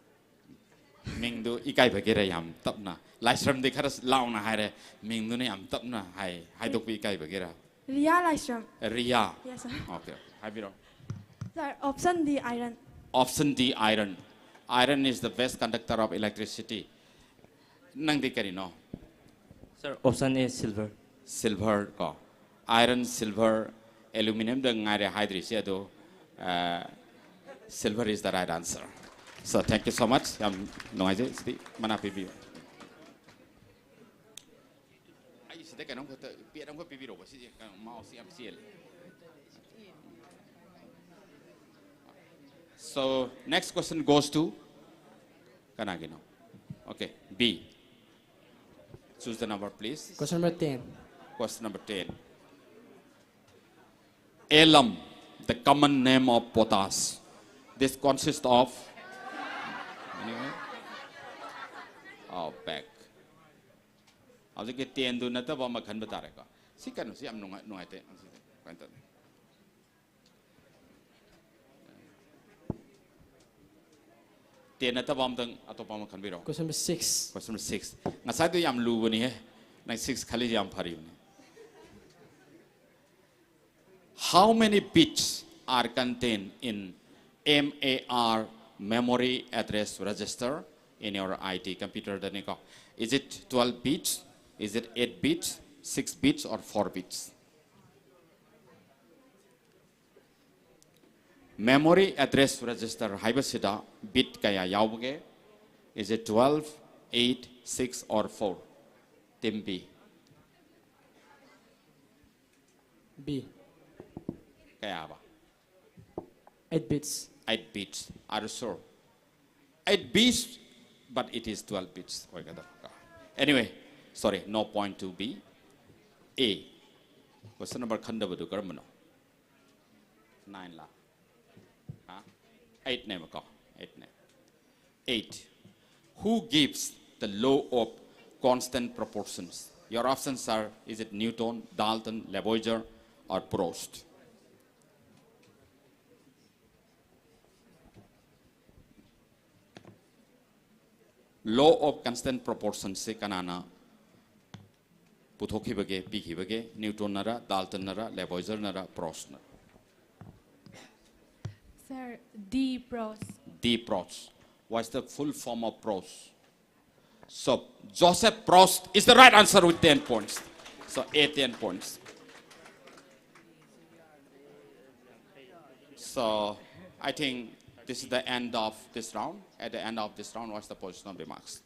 Ming दो इकाई बगैरह हम तब ना लाइस्ट्रम देखा रस लाओ ना है रे मिंग दो ने हम तब ना है तो भी इकाई बगैरह
Ria Lystrom.
रिया
Yes, sir.
okay है भी रो
Sir, option D, iron.
option D iron. Iron is the best conductor of electricity. Nang di kari no.
Sir, option A, silver.
Silver ko. Iron, silver, aluminum the ngare hydri se do. Silver is the right answer. So thank you so much. No aje sti mana pibi. Ai sida kanong ko pi anong ko pibi ro ba si mau si MCL. So next question goes to Kanagino. Okay, B. Choose the number, please.
Question number 10.
Question number 10. Alum, the common name of potash. This consists of anyway. Oh, back. अब जो कि तेन दो नता वो मखन बता रहेगा. सिकनो सी हम नुंगाई थे. तेन नता वो हम तंग अतो पाम मखन भी रहो.
Question number 6.
Question number 6. Ngasai tu yam lu bani hai. Nang 6 khali yam phari bani. How many bits are contained in MAR memory address register in your IT computer? Is it 12 bits? Is it 8 bits, 6 bits, or 4 bits? Memory address register haibasida bit kaya yauge. Is it 12, 8, 6, or 4? Team B.
B.
Kaya ba?
8 bits.
8 bits. Are you sure? 8 bits, but it is 12 bits. Anyway, sorry, no point to B. A. Question number khanda badu karamano. 9 la. 8 name ko. 8 name. 8. Who gives the law of constant proportions? Your options are, is it Newton, Dalton, Lavoisier, or Proust? Law of constant proportions se kanana puthoki bage piki bage Newton nara, Dalton nara, Lavoisier nara, Proust nara.
Sir, D, Proust.
D. Proust. What's the full form of Proust? So Joseph Proust is the right answer with 10 points. So 10 points. So I think this is the end of this round. At the end of this round, what's the position of the marks?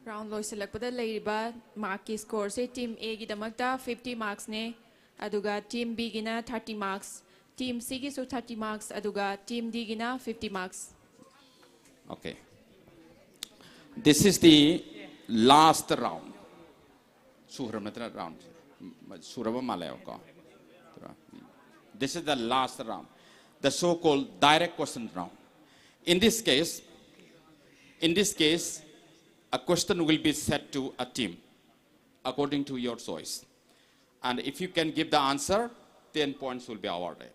Round loy selakpada leiba mark ki score se team A gi damakta 50 marks ne aduga team B gina 30 marks, team C gi so 30 marks aduga team D gina 50 marks.
Okay. This is the last round. Suhramatra round. Surava Malayo ko. This is the last round. The so-called direct question round. In this case, a question will be set to a team according to your choice. And if you can give the answer, 10 points will be awarded.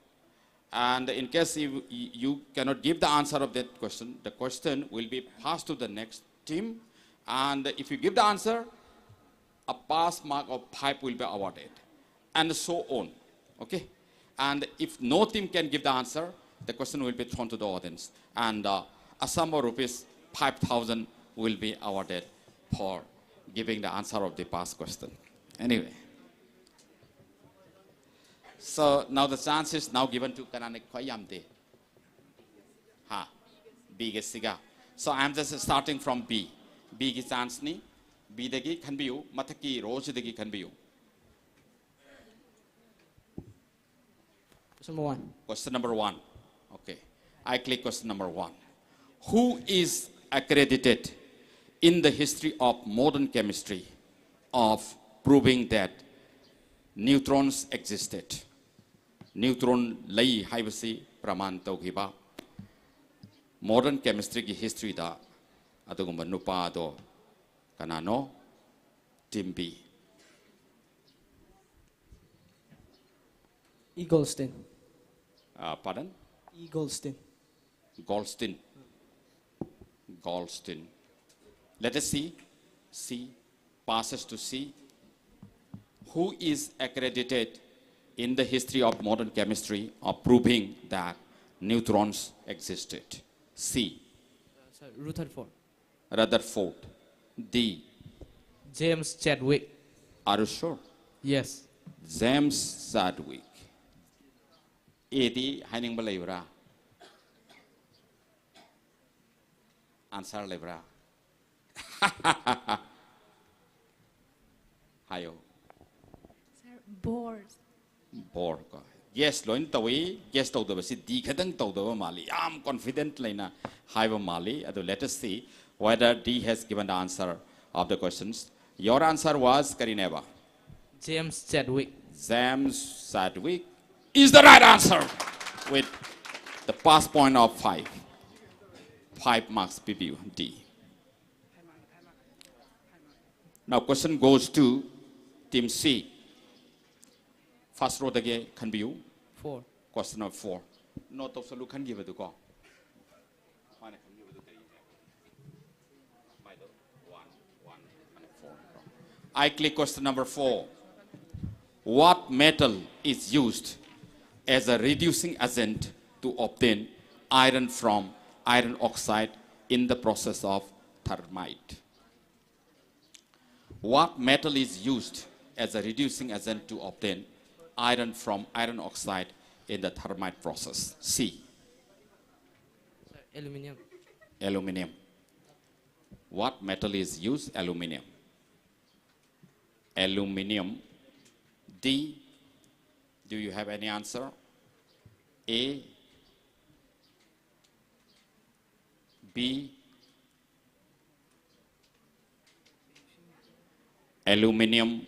And in case you cannot give the answer of that question, the question will be passed to the next team. And if you give the answer, a pass mark of 5 will be awarded. And so on. Okay? And if no team can give the answer, the question will be thrown to the audience. And a sum of rupees 5,000 will be awarded for giving the answer of the past question. Anyway. So now the chance is now given to Kananik Koyamde. Ha. B Gesiga. So I'm just starting from B. B ki chance ni. B degi can be you. Mataki Rose degi can be you.
Question number 1.
Question number 1. Okay. I click question number 1. Who is accredited in the history of modern chemistry of proving that neutrons existed? Neutron lay haibasi praman taugiba. Modern chemistry ki history da adugumba nupa do kanano team B.
E. Goldstein.
Pardon?
E. Goldstein.
Goldstein. Goldstein. Let us see. C passes to C. Who is accredited in the history of modern chemistry of proving that neutrons existed? C.
Rutherford.
Rutherford. D.
James Chadwick.
Are you sure?
Yes.
James Chadwick. A. D. Haining Balibra. Answer Libra. Hayo.
Sir, Bohr.
Bohr. Yes, loin tawi. Yes, to the basi. D. Kadang to the Mali. I'm confident lena. Haiva Mali. Let us see whether D has given the answer of the questions. Your answer was Karineva.
James Chadwick.
James Chadwick is the right answer with the pass point of 5. 5 marks PPU D. Now question goes to team C. First row again can be you.
4.
Question number 4. Not of solu can give it to go. I click question number 4. What metal is used as a reducing agent to obtain iron from iron oxide in the process of thermite? What metal is used as a reducing agent to obtain iron from iron oxide in the thermite process? C.
Aluminium.
Aluminium. What metal is used? Aluminium. Aluminium. D. Do you have any answer? A. B. Aluminium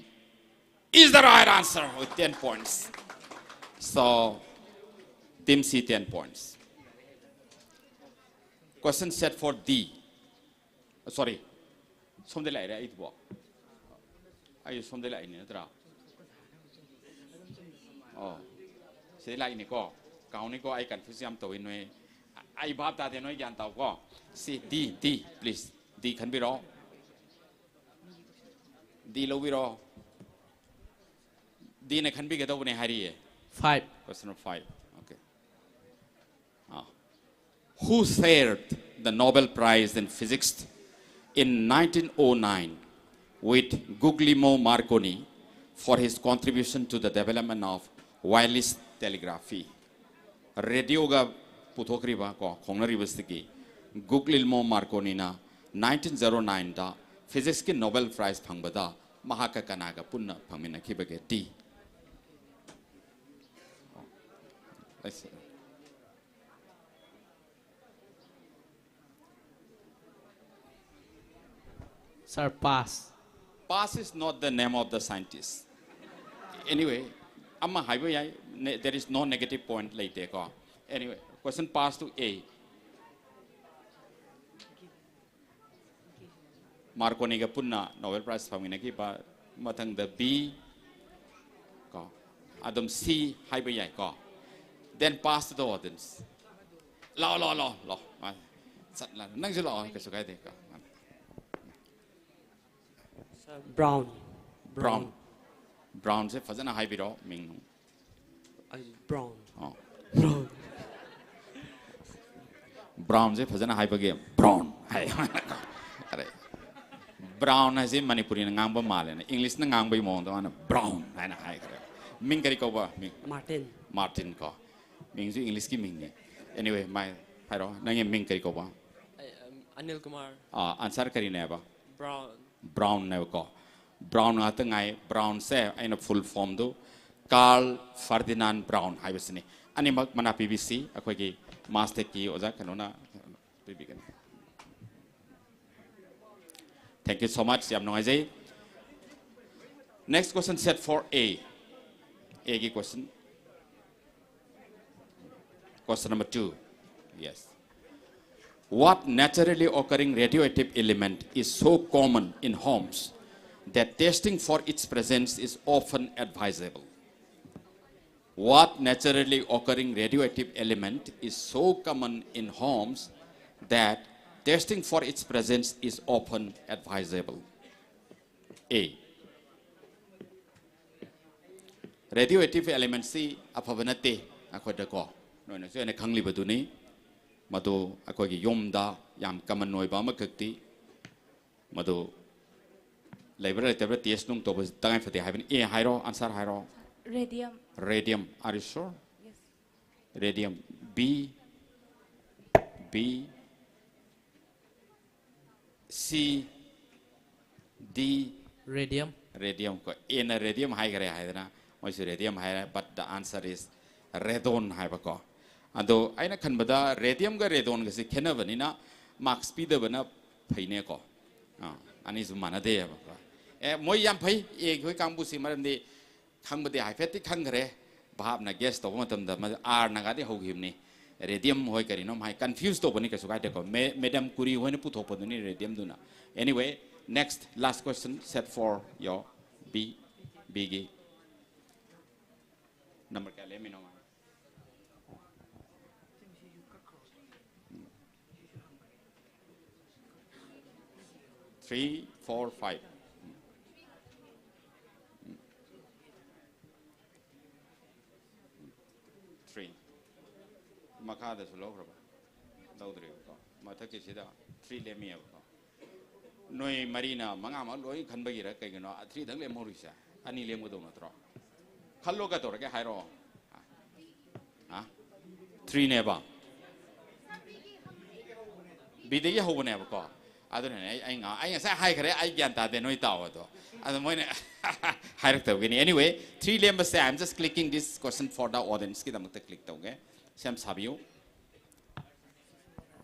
is the right answer with 10 points. So, team C 10 points. Question set for D. Sorry. Something like that. Ay, something like that. Oh. Say like Nico. Kauniko, I confuse him to win. I bought that in Yantao. See, D, please. D can be raw. D low be raw. D can be get over in Harry.
5.
Question number 5. Okay. Who shared the Nobel Prize in Physics in 1909 with Guglielmo Marconi for his contribution to the development of wireless telegraphy? Radio ga puthokriba ko khongnariba sigi Guglielmo Marconi na 1909 da physics ki Nobel Prize phangbada mahaka kanaga punna phangmina khibage D.
Sir, pass.
Pass is not the name of the scientist. Anyway, amma highway there is no negative point later. Anyway, question pass to A. Marconi ga punna Nobel Prize famina ki ba mathang the B ko adam C highway ko then pass to the audience. Law. Nang law,
Brown.
Brown se fazana high biro ming.
Brown.
Oh.
Brown.
Brown se fazana high bagay. Brown. Hai. Brown hai se Manipuri nang ba male na English nang ba mo to brown hai na hai kare. Ming kari ko ba ming. Martin ko. Ming su English ki ming ni. Anyway, my hai ro nang ming kari ko ba.
Anil Kumar.
Answer kari na ba.
Brown.
Brown ne ko. Brown ata ngai Brown se aina full form do Carl Ferdinand Brown hai basini. Ani mak mana PBC akoi ki master ki oja kanona PB kan. Thank you so much. Yam noisy. Next question set for A. A ki question. Question number 2. Yes. What naturally occurring radioactive element is so common in homes that testing for its presence is often advisable? What naturally occurring radioactive element is so common in homes that testing for its presence is often advisable? A. Radioactive elements si apabanate ako dako. No no so ene khangli baduni madu ako gi yomda yam common noi ba makakti madu library table test nung to tangai fati haibin A hairo answer hairo.
Radium.
Radium. Are you sure?
Yes.
Radium. B. C. D.
Radium.
Radium. In a radium high gray hydra. Was radium high, but the answer is radon hyperco. And though I can but the radium ga radon is a kenavanina, Max Peter Vana Pineco. And is Manade. Moyam pay, a campusi marande. Hang but the hyphetic hungry, perhaps na guest of one of them are Nagadi Hogimni, Radium Hoicarinum. I confused Openica Sugateco, Madame Curie when you put open the Radium Duna. Anyway, next, last question set for your B. Biggie. Number Calemino. 3, 4, 5. 3. Makada Sulova. Daudri. Matakisida. 3 lemia. Noi Marina, Mangama, Loi, Kanbagira, Kagano, 3 Dale Morisa, Ani Lemudomatro. Kalogator, Hiro. 3 neba. Bidea who never call. I don't know. I say hi, I can't add the no tower. I don't want to anyway. 3 lemma say I'm just clicking this question for the audience. Click okay. Sam Sabio.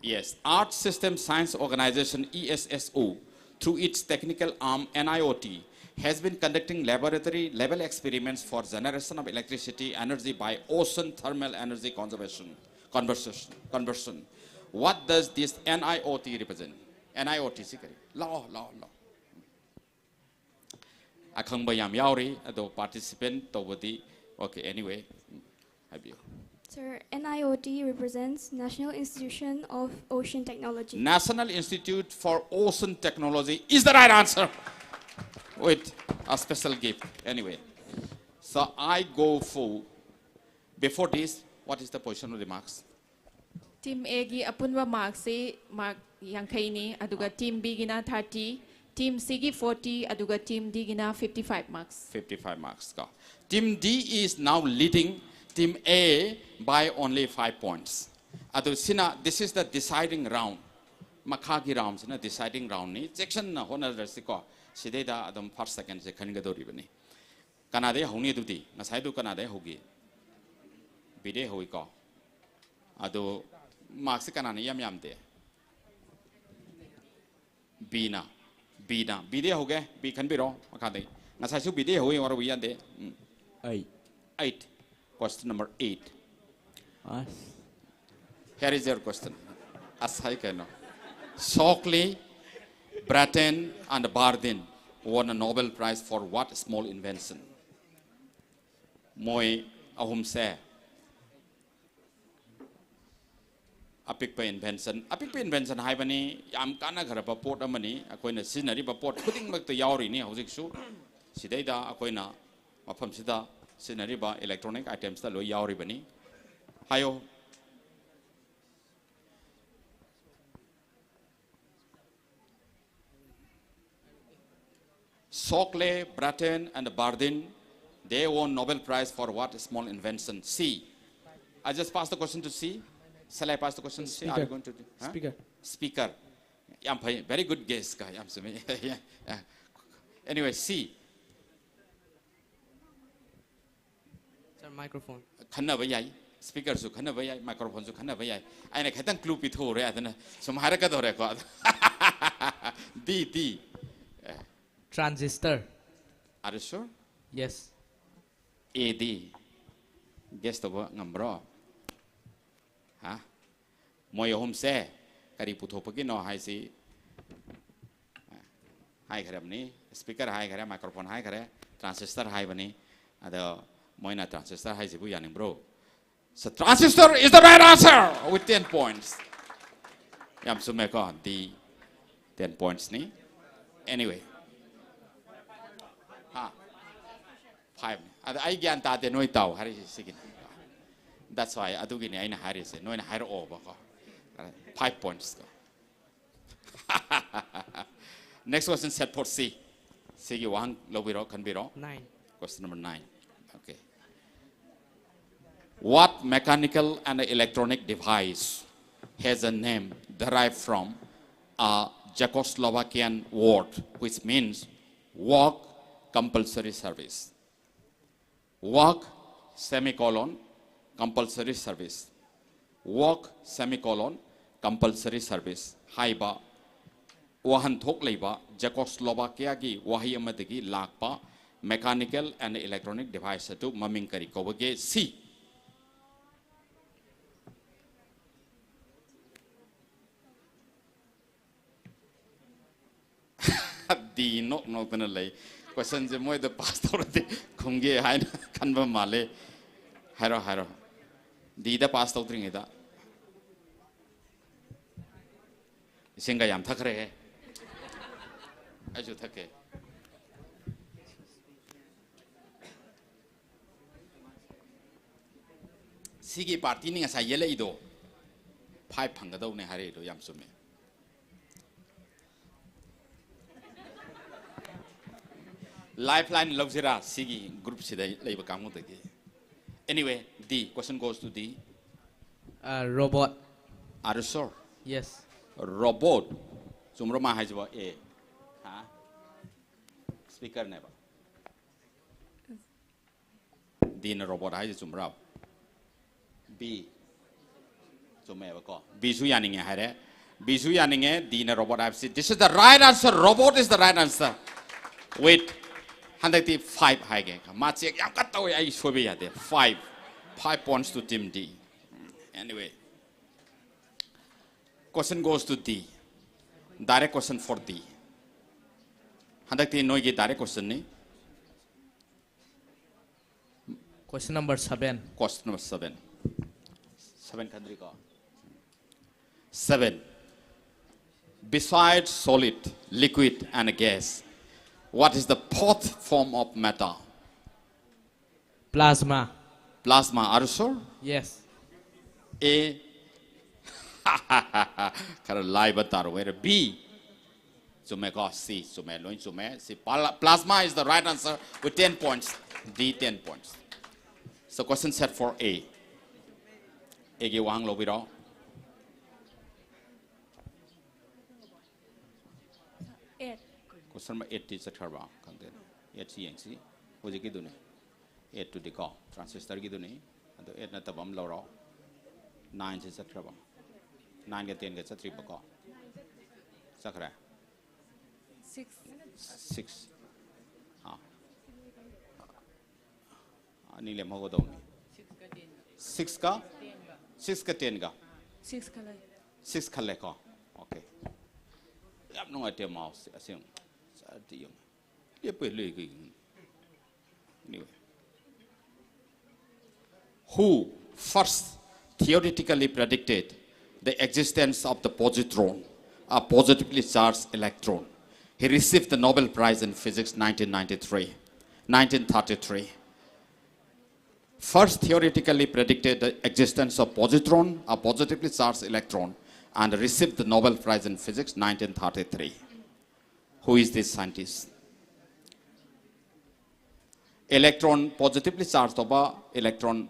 Yes, Art System Science Organization ESSO, through its technical arm NIOT, has been conducting laboratory level experiments for generation of electricity energy by ocean thermal energy conversion. What does this NIOT represent? NIOT secret. Law. Akang bayam yauri ado participant towadi. Okay, anyway, have you.
Sir, NIOT represents National Institution of Ocean Technology.
National Institute for Ocean Technology is the right answer. With a special gift. Anyway, so I go for, before this, what is the position of the marks?
Team A gi apunwa marks se mark yangkaini aduga team B gina 30, team C gi 40 aduga team D gina 55 marks.
55 marks. Team D is now leading Team A by only 5 points. This is the deciding round. Makagi rounds, deciding round. Section na honor resiko. Sideda adam first second se kangadori bani. Kanade hongi duti. Nasaidu Kanade hogi. Bide hoiko. Ado marks kanani yam de. Bina. Bide hoge. B can be wrong. Makade. Nasaisu bide hoi or we ande. 8. Question number 8. Here is your question. Shockley, Brattain, and Bardeen won a Nobel Prize for what small invention? Moi ahum se apik pa invention hai bani yam kana ghara pa pot amani akoina sinari pa pot khuding mak to yauri ni hojik su sidai da akoina mafam sida sinari ba electronic items ta lo yauri bani hayo Shockley, Bratton, and Bardeen, they won Nobel Prize for what small invention? C. I just passed the question to C. Shall I pass the question to C? Are you going to do? Huh?
Speaker.
Speaker. Very good guess, guy. Anyway, C.
Sir, microphone.
Khana bayai. Speaker su khana bayai. Microphone su khana bayai. I na khatan clue pitho re adana. So mahara ka dore ko. D.
Transistor.
Are you sure?
Yes.
A. D. Guess the word ngambro. Ha? Moyo home se. Kari putho pagi no hai si. Hai kare apni. Speaker hai kare. Microphone hai kare. Transistor hai bani. Ado moina transistor hai si bu yaning bro. So transistor is the right answer with 10 points. Yam sume ko D. 10 points ni. Anyway. Ha. 5. I gyan ta de noi tau hari sigin. That's why adugini aina hari se noi na hari over ko. 5 points. Next question set for C. Sigi wang lobiro can be wrong.
9.
Question number 9. Okay. What mechanical and electronic device has a name derived from a Czechoslovakian word which means work compulsory service? Work semicolon compulsory service. Work semicolon compulsory service. Haiba wahan thok leiba Czechoslovakia gi wahi amadagi lakpa mechanical and electronic device to maming kari kobage C. D no tana lay question je moi the past already khongge hai na kanba male haro D da past out ring da singa yam thakre hai aju thake sigi party ni asa yele ido 5 phanga dau ne hare do yam sume Lifeline Luxira Sigi group Sida Labor Kamutaki. Anyway, D. Question goes to D.
Robot.
Are you sure?
Yes.
Robot. Sumroma has about A. Huh? Speaker never. D in a robot has Sumra. B. Sumeva. B Suyaning Hare. B Suyaning D in a robot. I've said this is the right answer. Robot is the right answer. Wait. 105 high game. Matchek Yakatawe I Sobia there. 5 points to Team D. Anyway. Question goes to D. Direct question for D. 100 no direct question ni.
Question number 7.
Question number 7. 7 country go. 7. Besides solid, liquid and gas, what is the fourth form of matter?
Plasma.
Plasma, are you sure?
Yes.
A. Kara lie batar where B. Sume ko C. Sume loin sume. C. Plasma is the right answer with 10 points. D 10 points. So question set for A. A gi wang lo biro. Question number 8 is a turbo. 8 CNC. Who's it doing? 8 to the call. Transistor giduni. And the 8 at bum low. 9 is a turbo. 9 get 10 gets a 3 bako. Sakra. 6. Ah. Nile Mogodon. 6 ka? 6 ka 10 ka? 6 kaleko. Okay. I'm no idea mouse. I think. Anyway. Who first theoretically predicted the existence of the positron, a positively charged electron. He received the Nobel Prize in Physics 1933. First theoretically predicted the existence of positron, a positively charged electron, and received the Nobel Prize in Physics 1933. Who is this scientist? Electron positively charged over electron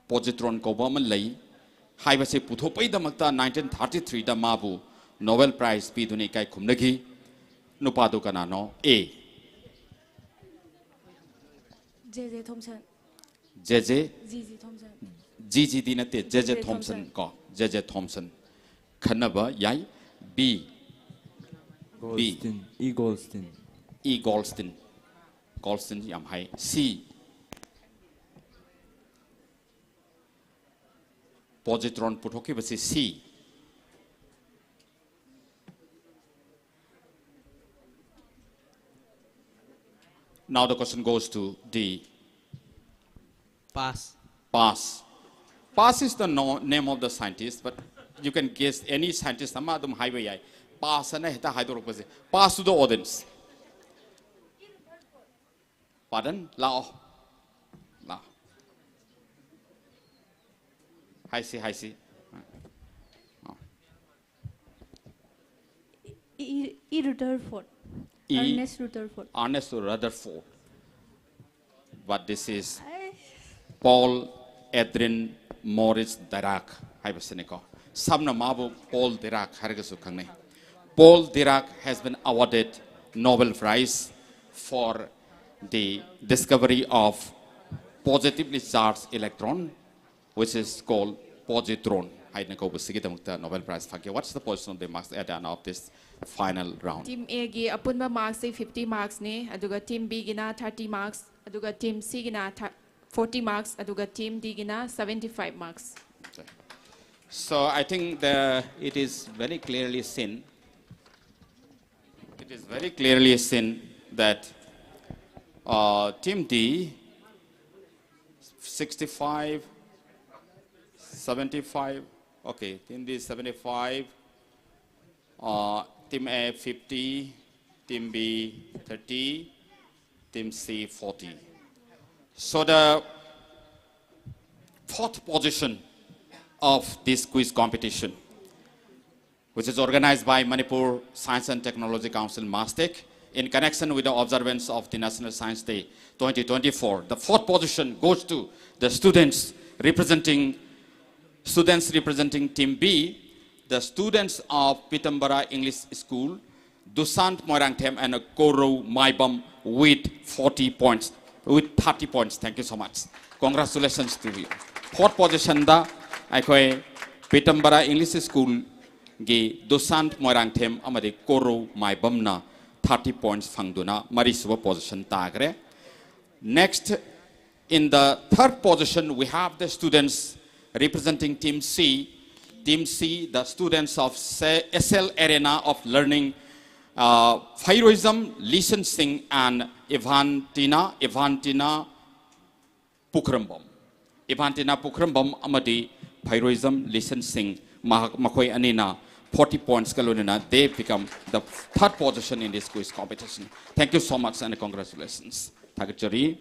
positron kobaman lay. Haibase puthopai damakta 1933 da mabu Nobel Prize piduni kai khumnagi nupadu kanano A.
J.J. Thompson.
J.J.
G.G. Thompson.
G.G. dinate J.J. Thompson ko J.J. Thompson. Khanaba yai B.
Goldstein. E. Goldstein.
E. Goldstein. Goldstein yam hai C. Positron puthoki basi C. Now the question goes to D.
Pass.
Pass. Pass is the name of the scientist, but you can guess any scientist. Amadum highway. Pass and pass to the audience. Pardon? Lao. Lao. Hi see.
E. Rutherford.
E.
Ernest Rutherford.
Ernest Rutherford. But this is Paul Edwin Morris Dirac. Samna Mabu Paul Dirac Hargasu Kangne. Paul Dirac has been awarded Nobel Prize for the discovery of positively charged electron, which is called positron. Nobel Prize. What's the position of the marks at the end of this final round?
Team A gi apunba marks 50 marks ne, aduga team B gina 30 marks, aduga team C gina 40 marks, aduga team D gina 75 marks.
Okay. So I think it is very clearly seen. It is very clearly seen that team D 65, 75. Okay, team D 75. Team A 50, team B 30, team C 40. So the fourth position of this quiz competition, which is organized by Manipur Science and Technology Council, MASTEC, in connection with the observance of the National Science Day 2024. The fourth position goes to the students representing Team B, the students of Pitambara English School, Dusant Moirangthem and Koro Maibam with 30 points. Thank you so much. Congratulations to you. Fourth position da aikoi Pitambara English School gi Dusant Moirangthem amade Koro Maibam na 30 points fangduna marisuba position tagre. Next, in the third position, we have the students representing Team C. Team C, the students of SL Arena of Learning, Heroism, Listen Sing, and Evantina Pukrambam. Evantina Pukrambam amadi Heroism, Listen Sing, Makoi Anina, 40 points kalunina. They become the third position in this quiz competition. Thank you so much and congratulations. Thagachari.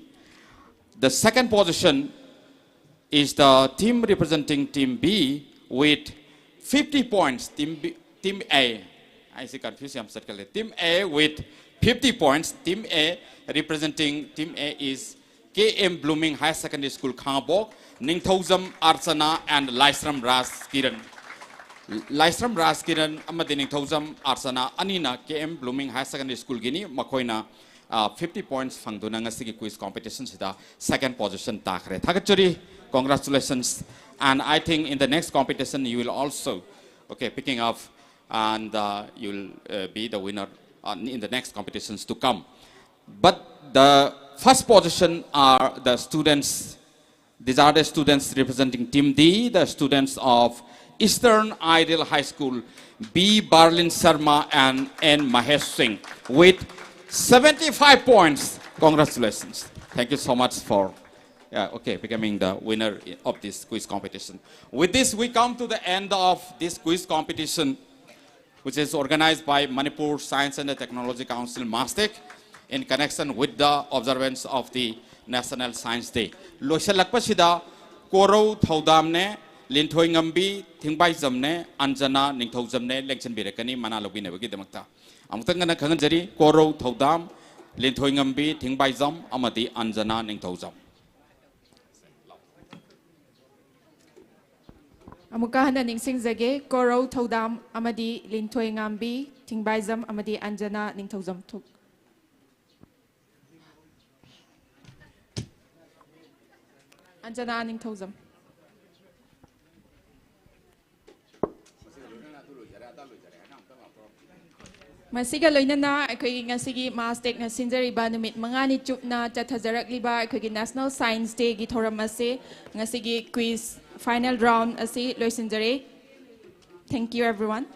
The second position is the team representing Team B with 50 points. Team A. I see confusion. Team A with 50 points. Team A representing Team A is KM Blooming High Secondary School, Khangabok, Ningthozam Arsana and Laisram Raskiran. Laisram Raskiran amadi Ningthozam Arsana Anina KM Blooming High Secondary School Gini Makoina 50 points fangduna ngasigi quiz competition sida second position takre. Thagachuri, congratulations. And I think in the next competition you will also picking up and you will be the winner in the next competitions to come. But the first position are the students. These are the students representing Team D, the students of Eastern Ideal High School, B. Barlin Sharma and N. Mahesh Singh with 75 points. Congratulations. Thank you so much for Yeah, okay, becoming the winner of this quiz competition. With this, we come to the end of this quiz competition, which is organized by Manipur Science and Technology Council, MASTEC, in connection with the observance of the National Science Day. Loisalakpasida Koro Thaudamne, Linthoi Ngambi, Thingbai Zamne, Anjana, Ningthau Zamne, Lengchen Birekani, Manalobi Nebagi Demakta. Amutangana Kanganjari, Koro Thaudam, Linthoi Ngambi, Thingbai Zam, Amati, Anjana, Ningthau Zam.
Amuka hana ningsing zage Koro Thodam Amadi Linthoi Ngambi Thingbaizam Amadi Anjana Ningthozam Tuk. Anjana Ningthozam. Masiga loinana akogi ngasigi MASTEC na sinjariba numit mangani chupna chathajarakliba akogi National Science Day gi thoram ase ngasigi quiz final round asi loisinjare. Thank you everyone.